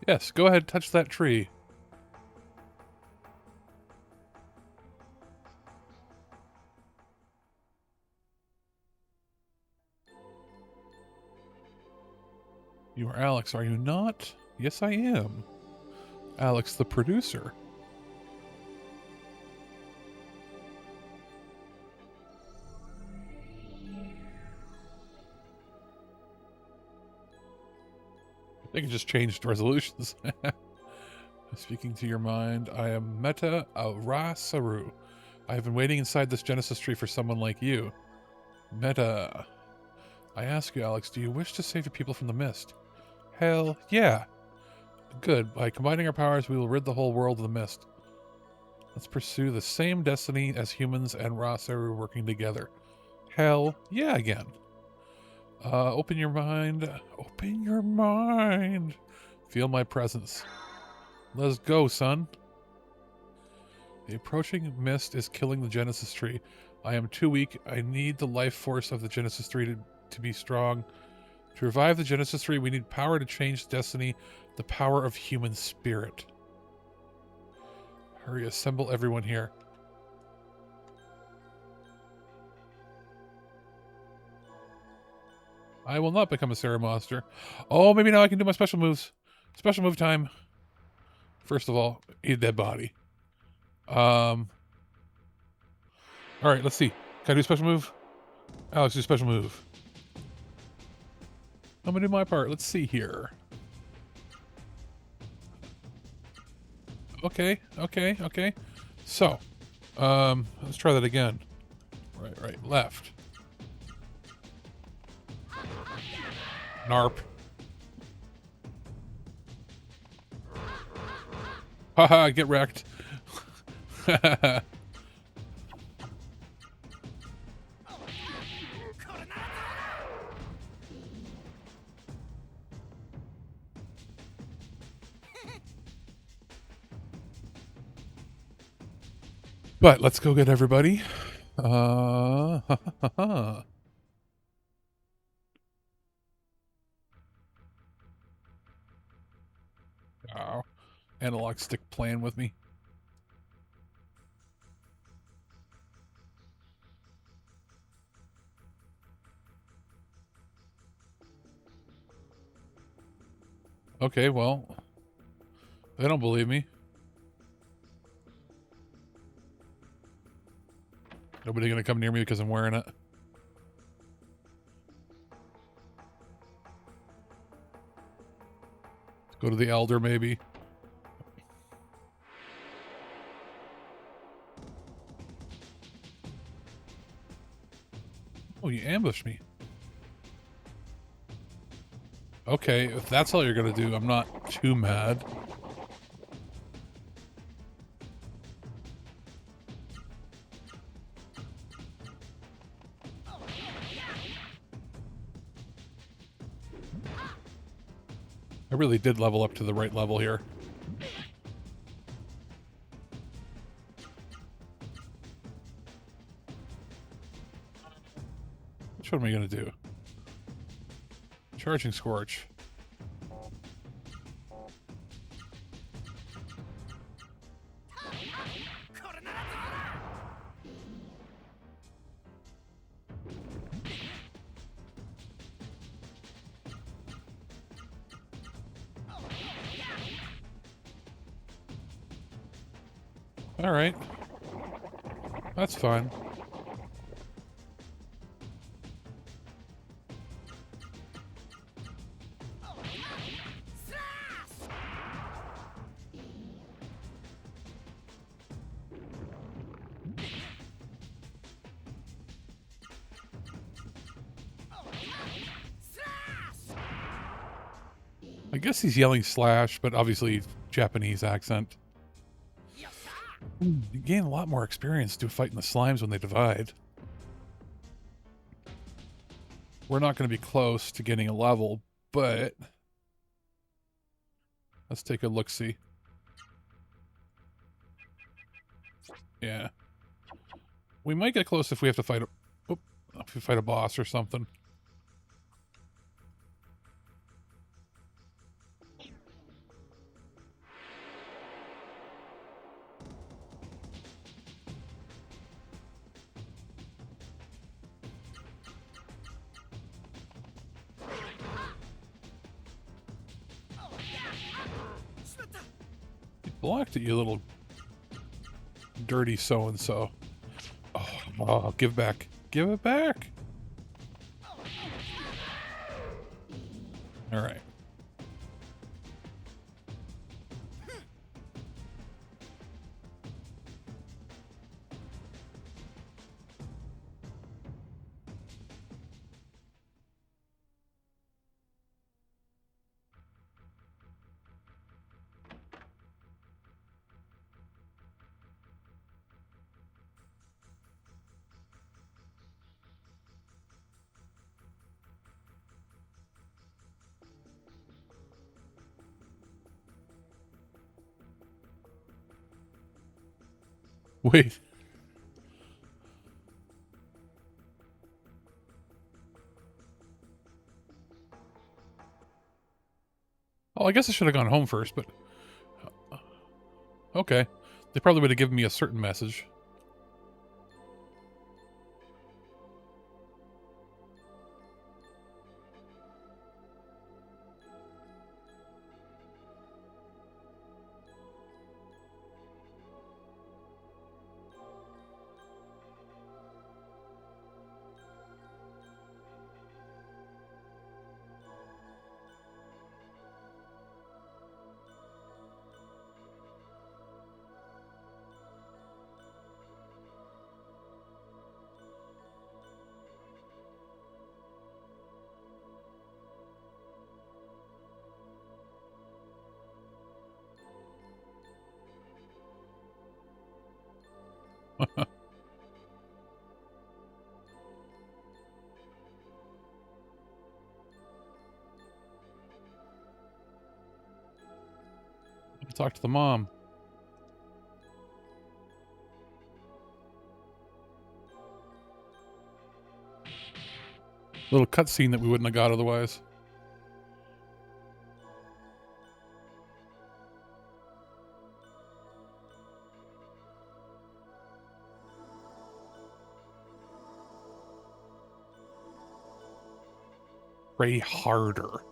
Yes, go ahead, touch that tree. You are Alex, are you not? Yes, I am. Alex, the producer. They can just change resolutions. Speaking to your mind, I am Meta Arasaru. I have been waiting inside this Genesis tree for someone like you. Meta. I ask you, Alex, do you wish to save your people from the mist? Hell yeah. Good. By combining our powers, we will rid the whole world of the mist. Let's pursue the same destiny as humans and Rasaru working together. Hell yeah again. Open your mind. Open your mind. Feel my presence. Let's go, son. The approaching mist is killing the Genesis tree. I am too weak. I need the life force of the Genesis tree to be strong. To revive the Genesis tree, we need power to change destiny, the power of human spirit. Hurry, assemble everyone here. I will not become a Sarah monster. Oh, maybe now I can do my special moves. Special move time. First of all, eat a dead body. Alright, let's see. Can I do a special move? Alex, do a special move. I'm gonna do my part. Let's see here. Okay. So, let's try that again. Right, left. Narp. Haha, get wrecked. But let's go get everybody. Oh, analog stick playing with me. Okay, well, they don't believe me. Nobody gonna come near me because I'm wearing it. Let's go to the Elder, maybe. Oh, you ambushed me. Okay, if that's all you're gonna do, I'm not too mad. I really did level up to the right level here. Which one am I gonna do? Charging Scorch. All right. That's fine. I guess he's yelling slash, but obviously Japanese accent. You gain a lot more experience to fighting the slimes when they divide. We're not going to be close to getting a level, but let's take a look-see. Yeah. We might get close if we have to fight if we fight a boss or something. You blocked it, you little dirty so-and-so. Oh, give back. Give it back. All right. Wait. Oh, I guess I should have gone home first, but... Okay. They probably would have given me a certain message. Talk to the mom. Little cutscene that we wouldn't have got otherwise. Pray harder.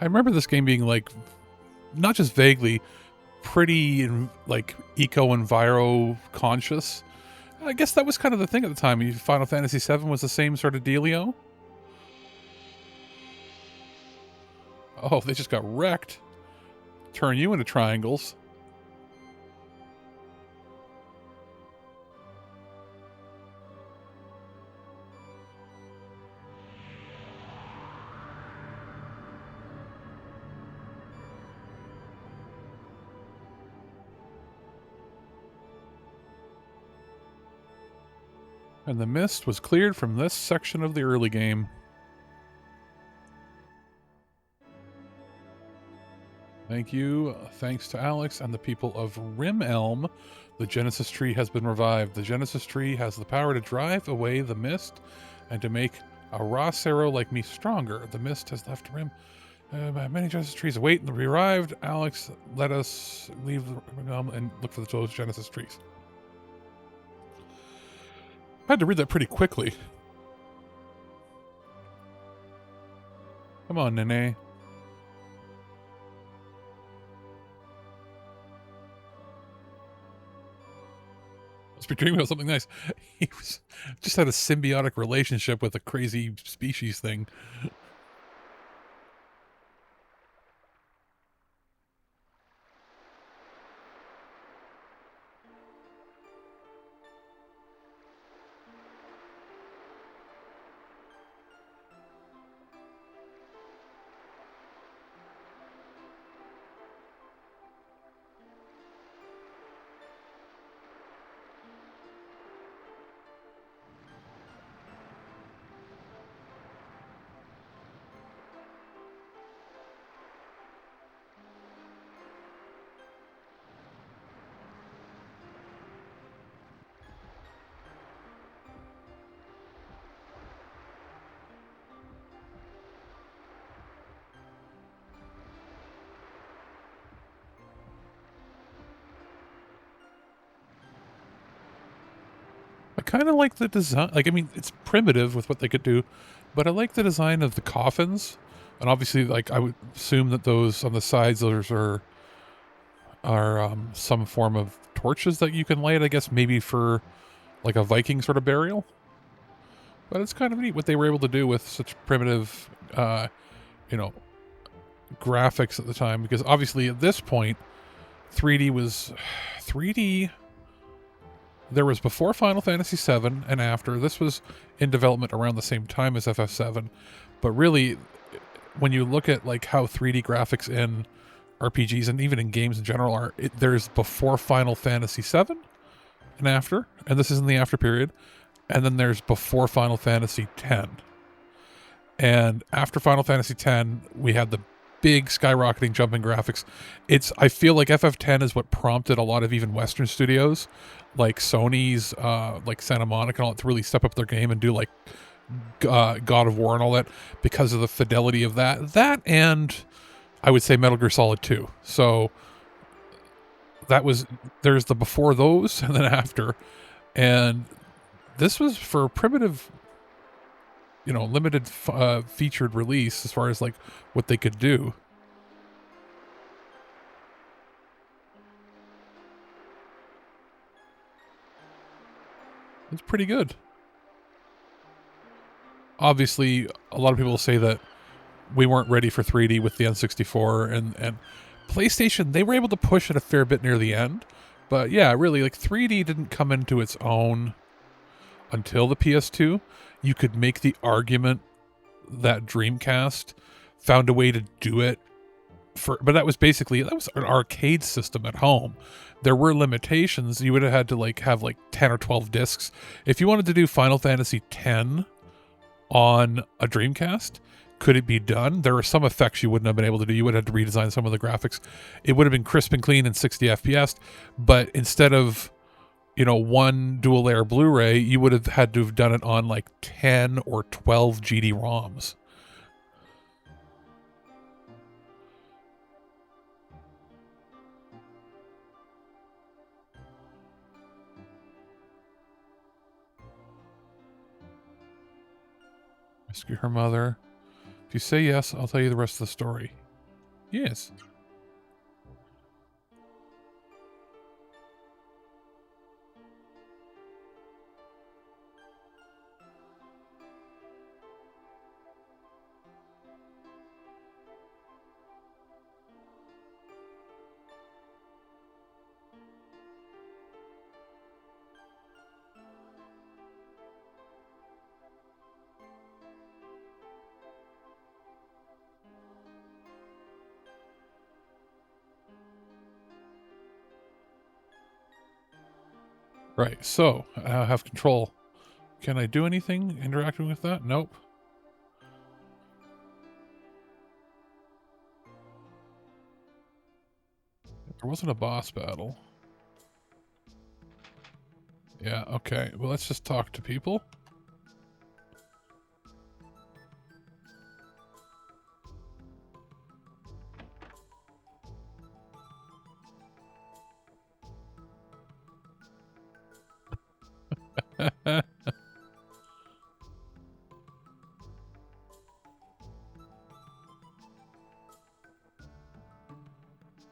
I remember this game being like, not just vaguely, pretty like eco-enviro conscious. I guess that was kind of the thing at the time. Final Fantasy VII was the same sort of dealio. Oh, they just got wrecked. Turn you into triangles. And the mist was cleared from this section of the early game. Thank you. Thanks to Alex and the people of Rim Elm, the Genesis tree has been revived. The Genesis tree has the power to drive away the mist and to make a raw arrow like me stronger. The mist has left Rim. Many Genesis trees await and be revived. Alex, let us leave the Elm and look for those Genesis trees. I had to read that pretty quickly. Come on, Nene. Must be dreaming about something nice. He just had a symbiotic relationship with a crazy species thing. I kind of like the design. Like, I mean, it's primitive with what they could do, but I like the design of the coffins. And obviously, like, I would assume that those on the sides, those are some form of torches that you can light, I guess, maybe for like a Viking sort of burial. But it's kind of neat what they were able to do with such primitive, graphics at the time. Because obviously, at this point, 3D was 3D. There was before Final Fantasy VII and after. This was in development around the same time as FF7. But really, when you look at like how 3D graphics in RPGs and even in games in general are, there's before Final Fantasy VII and after. And this is in the after period. And then there's before Final Fantasy X. And after Final Fantasy X, we had the big skyrocketing jump in graphics. I feel like FF10 is what prompted a lot of even Western studios like Sony's, like Santa Monica and all that to really step up their game and do like God of War and all that because of the fidelity of that. That and I would say Metal Gear Solid 2. So there's the before those and then after. And this was for primitive, limited featured release as far as like what they could do. It's pretty good. Obviously, a lot of people say that we weren't ready for 3D with the N64 and PlayStation. They were able to push it a fair bit near the end, But yeah, really, like 3D didn't come into its own until the PS2. You could make the argument that Dreamcast found a way to do it but that was an arcade system at home. There were limitations. You would have had to have 10 or 12 discs. If you wanted to do Final Fantasy X on a Dreamcast, could it be done? There are some effects you wouldn't have been able to do. You would have had to redesign some of the graphics. It would have been crisp and clean in 60 FPS, but instead of one dual layer Blu-ray, you would have had to have done it on 10 or 12 GD-ROMs. Rescue her mother. If you say yes, I'll tell you the rest of the story. Yes. Right, so I have control. Can I do anything interacting with that? Nope. There wasn't a boss battle. Yeah, okay. Well, let's just talk to people.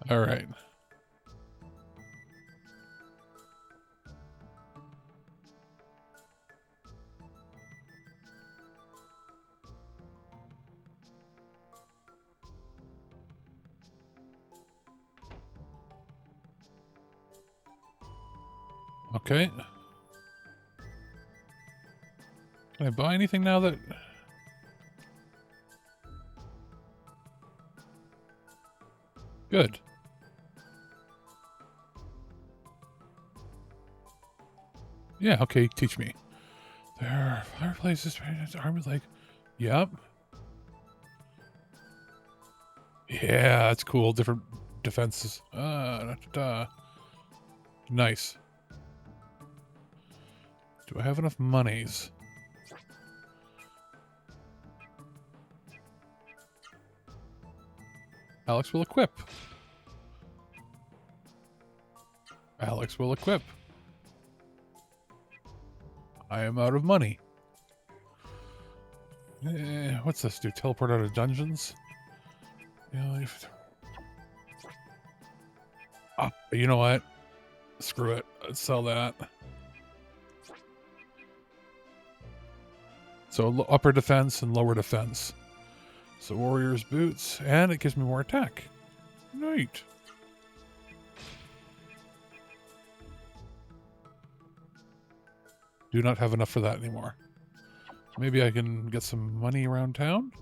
All right. Okay. Can I buy anything now that... Good. Yeah, okay, teach me. There are fireplaces, armored like... Yep. Yeah, that's cool. Different defenses. Nice. Do I have enough monies? Alex will equip. Alex will equip. I am out of money. What's this do? Teleport out of dungeons? You know what? Screw it. Let's sell that. So upper defense and lower defense. So warrior's boots, and it gives me more attack. Neat. Do not have enough for that anymore. Maybe I can get some money around town?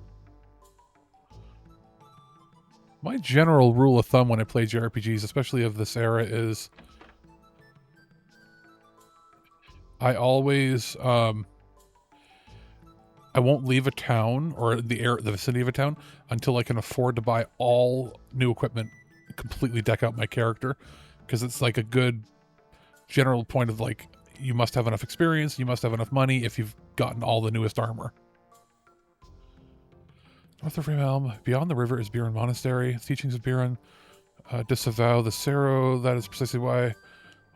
My general rule of thumb when I play JRPGs, especially of this era, is I always I won't leave a town or the vicinity of a town until I can afford to buy all new equipment, completely deck out my character, because it's like a good general point of you must have enough experience, you must have enough money if you've gotten all the newest armor. North of Realm, beyond the river is Biran Monastery. The teachings of Biran disavow the Sero. That is precisely why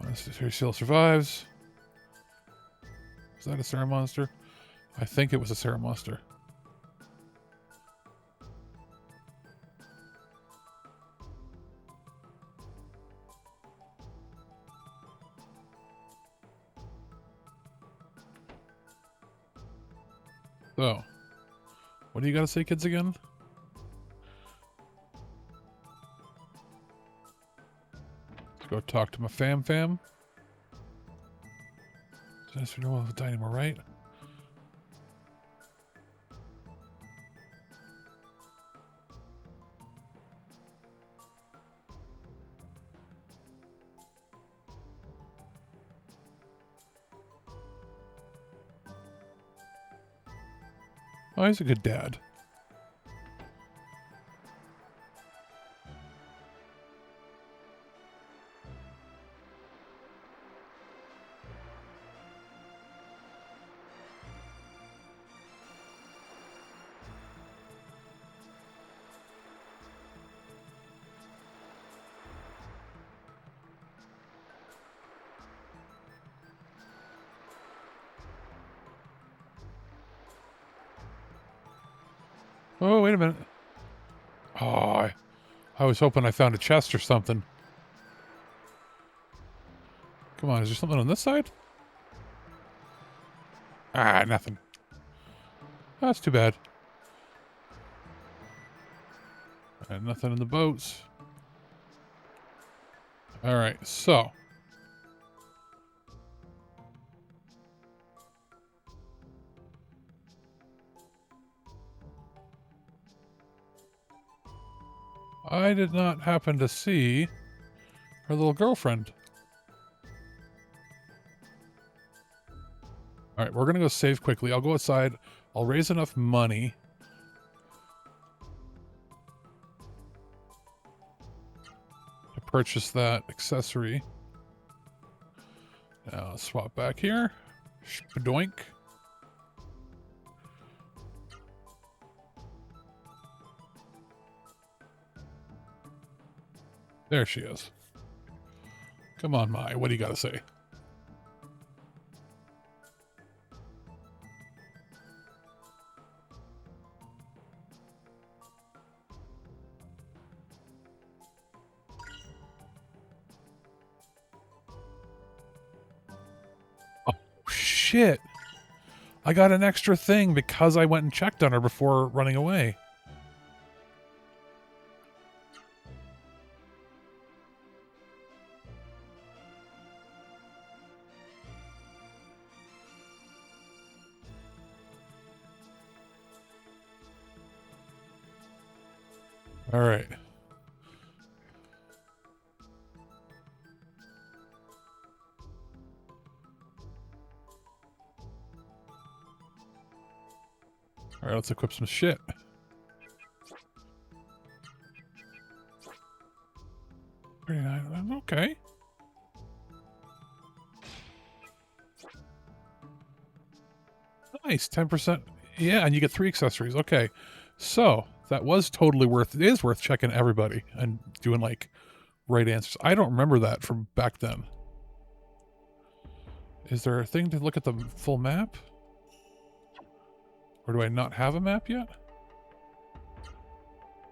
Monastery still survives. Is that a Sero monster? I think it was a Sero monster. So, what do you got to say, kids, again? Let's go Go talk to my fam. Just for no dynamo, right? Oh, he's a good dad. Oh, wait a minute. Oh, I was hoping I found a chest or something. Come on, is there something on this side? Ah, nothing. That's too bad. And nothing in the boats. Alright, so. I did not happen to see her little girlfriend. Alright, we're gonna go save quickly. I'll go outside. I'll raise enough money to purchase that accessory. Now, swap back here. Spadoink. There she is. Come on, Mai. What do you got to say? Oh, shit. I got an extra thing because I went and checked on her before running away. All right. All right, let's equip some shit. Okay. Nice, 10%. Yeah, and you get 3 accessories. Okay. So, that was totally worth... It is worth checking everybody and doing, like, right answers. I don't remember that from back then. Is there a thing to look at the full map? Or do I not have a map yet?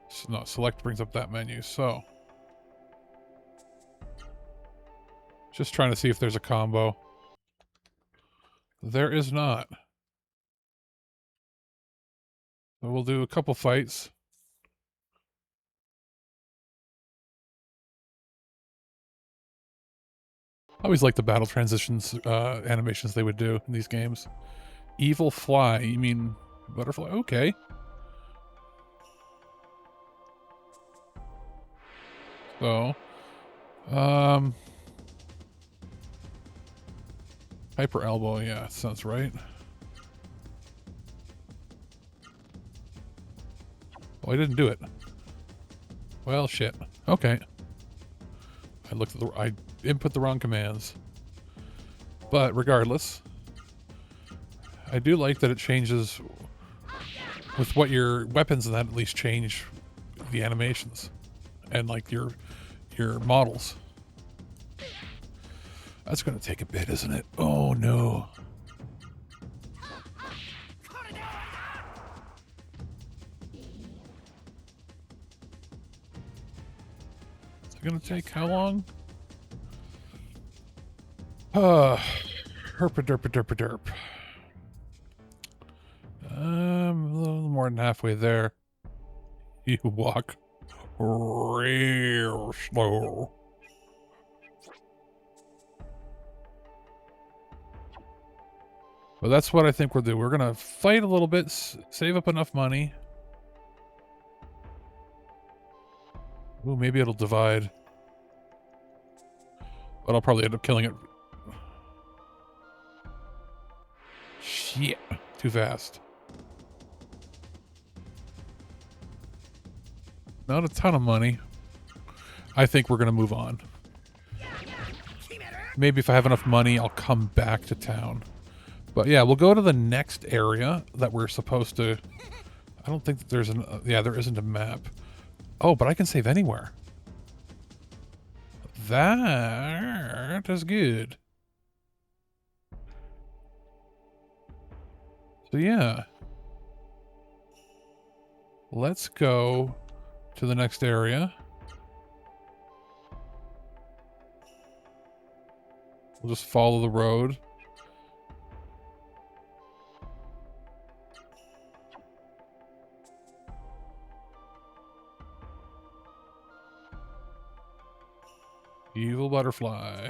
So, no, select brings up that menu, so... Just trying to see if there's a combo. There is not. So we'll do a couple fights. I always like the battle transitions animations they would do in these games. Evil fly, you mean butterfly? Okay. So, hyper elbow, yeah, sounds right. Oh, I didn't do it. Well, shit. Okay. I input the wrong commands. But regardless, I do like that it changes with what your weapons and that at least change the animations and like your models. That's going to take a bit, isn't it? Oh no. It's going to take how long? Herpa derp. A little more than halfway there. You walk real slow. But that's what I think we'll do. We're going to fight a little bit, save up enough money. Ooh, maybe it'll divide. But I'll probably end up killing it. Shit. Too fast. Not a ton of money. I think we're going to move on. Maybe if I have enough money, I'll come back to town. But yeah, we'll go to the next area that we're supposed to... I don't think that there's an... yeah, there isn't a map. Oh, but I can save anywhere. That is good. So yeah. Let's go to the next area. We'll just follow the road. Evil butterfly.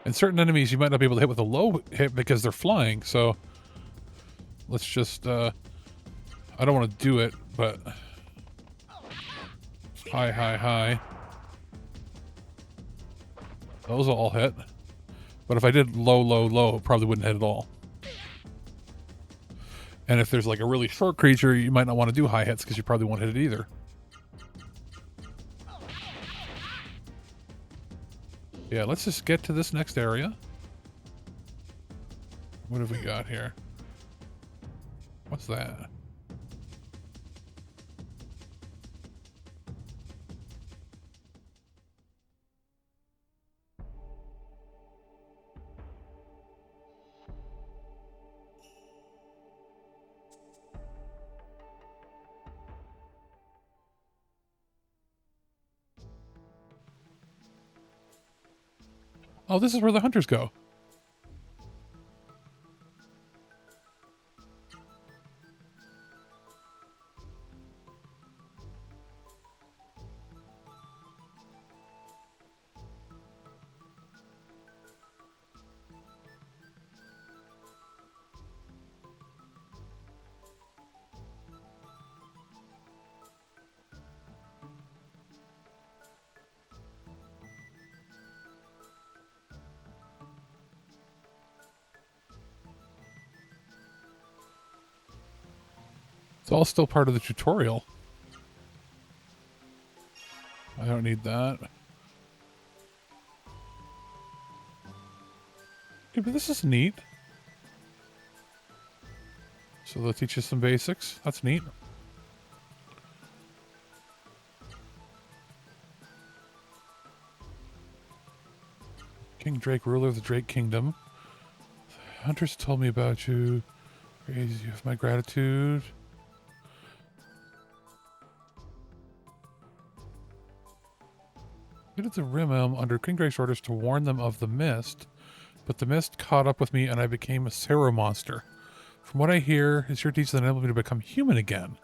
And certain enemies you might not be able to hit with a low hit because they're flying, so let's just I don't want to do it, but hi. Those will all hit. But if I did low, it probably wouldn't hit at all. And if there's like a really short creature, you might not want to do high hits because you probably won't hit it either. Yeah, let's just get to this next area. What have we got here? What's that? Oh, this is where the hunters go. It's all still part of the tutorial. I don't need that. Okay, but this is neat. So they'll teach you some basics. That's neat. King Drake, ruler of the Drake Kingdom. The hunters told me about you. Praise you have my gratitude. I did the Rim Elm under King Drake's orders to warn them of the mist, but the mist caught up with me and I became a Sarrow monster. From what I hear, it's your deeds that enabled me to become human again.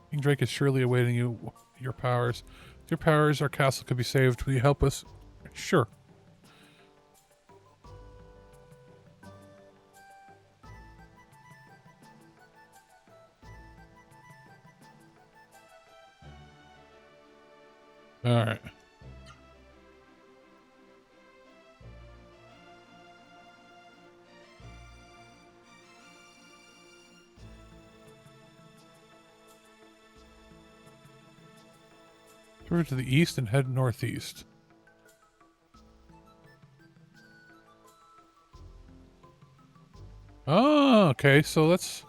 King Drake is surely awaiting you, your powers. With your powers, our castle could be saved. Will you help us? Sure. All right. Turn to the east and head northeast. Oh, okay. So let's...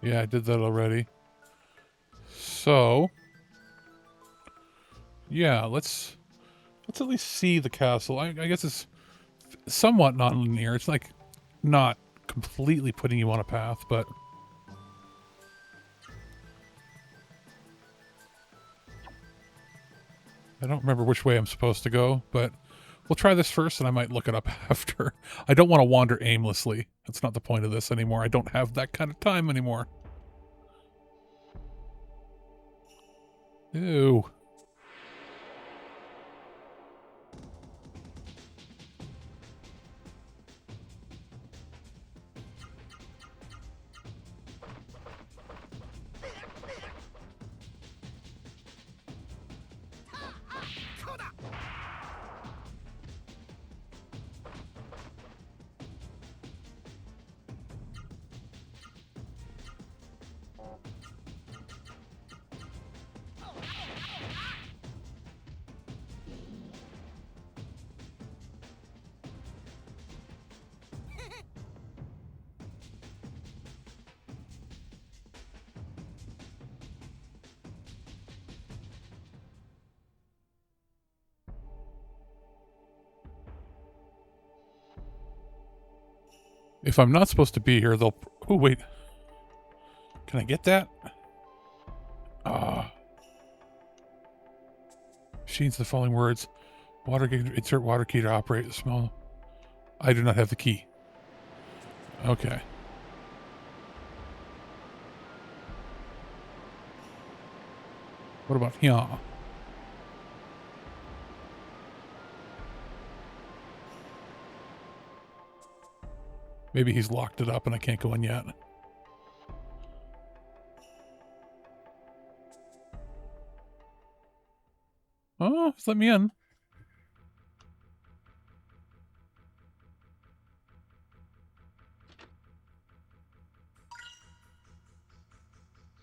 Yeah, I did that already. So, yeah, let's at least see the castle. I guess it's somewhat non-linear. It's like not completely putting you on a path, but I don't remember which way I'm supposed to go, but we'll try this first and I might look it up after. I don't want to wander aimlessly. That's not the point of this anymore. I don't have that kind of time anymore. Ew. If I'm not supposed to be here, they'll... Oh, wait. Can I get that? Machines the following words. Water key, insert water key to operate the small... I do not have the key. Okay. What about here? Maybe he's locked it up and I can't go in yet. Oh, just let me in.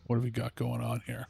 What have we got going on here?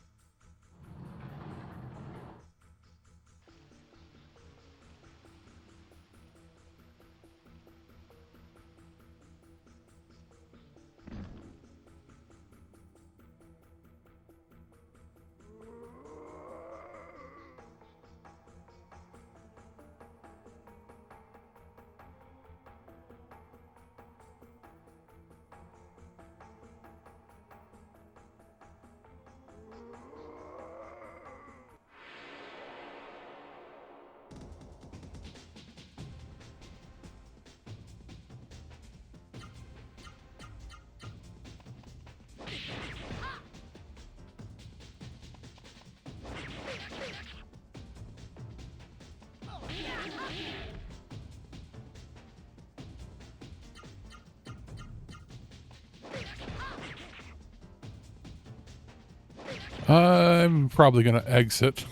I'm probably going to exit.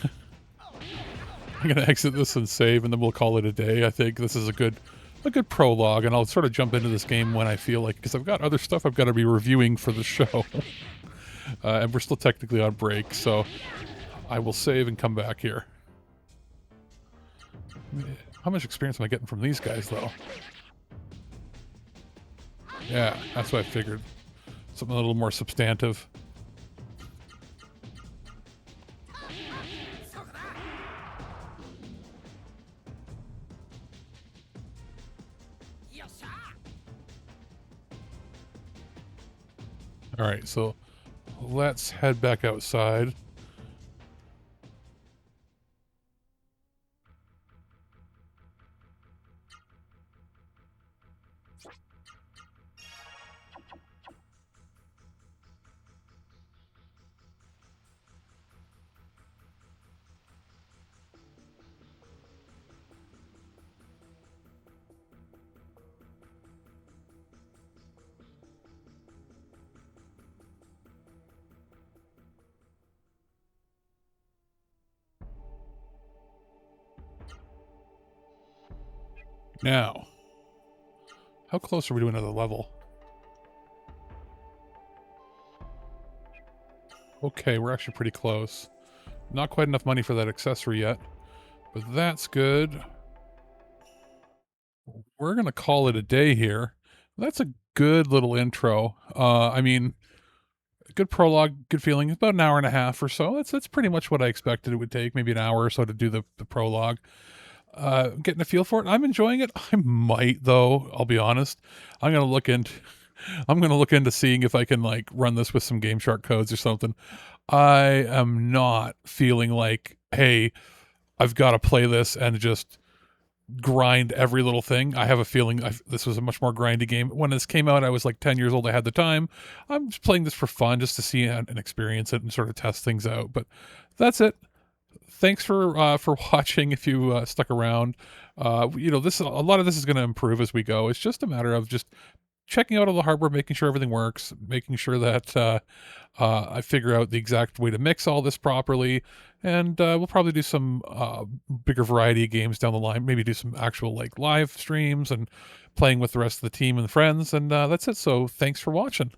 I'm going to exit this and save, and then we'll call it a day. I think this is a good prologue, and I'll sort of jump into this game when I feel like, because I've got other stuff I've got to be reviewing for the show. And we're still technically on break, so I will save and come back here. How much experience am I getting from these guys, though? Yeah, that's what I figured. Something a little more substantive. All right, so let's head back outside. Now, how close are we to another level? Okay, we're actually pretty close. Not quite enough money for that accessory yet, but that's good. We're going to call it a day here. That's a good little intro. I mean, good prologue, good feeling. About an hour and a half or so. That's pretty much what I expected it would take. Maybe an hour or so to do the prologue. Getting a feel for it. I'm enjoying it. I might, though. I'll be honest. I'm gonna look into seeing if I can like run this with some Game Shark codes or something. I am not feeling like, hey, I've got to play this and just grind every little thing. I have a feeling this was a much more grindy game. When this came out, I was like 10 years old. I had the time. I'm just playing this for fun, just to see and experience it and sort of test things out. But that's it. Thanks for watching. If you stuck around, this a lot of this is going to improve as we go. It's just a matter of just checking out all the hardware, making sure everything works, making sure that I figure out the exact way to mix all this properly, and we'll probably do some bigger variety of games down the line. Maybe do some actual like live streams and playing with the rest of the team and friends, and that's it. So thanks for watching.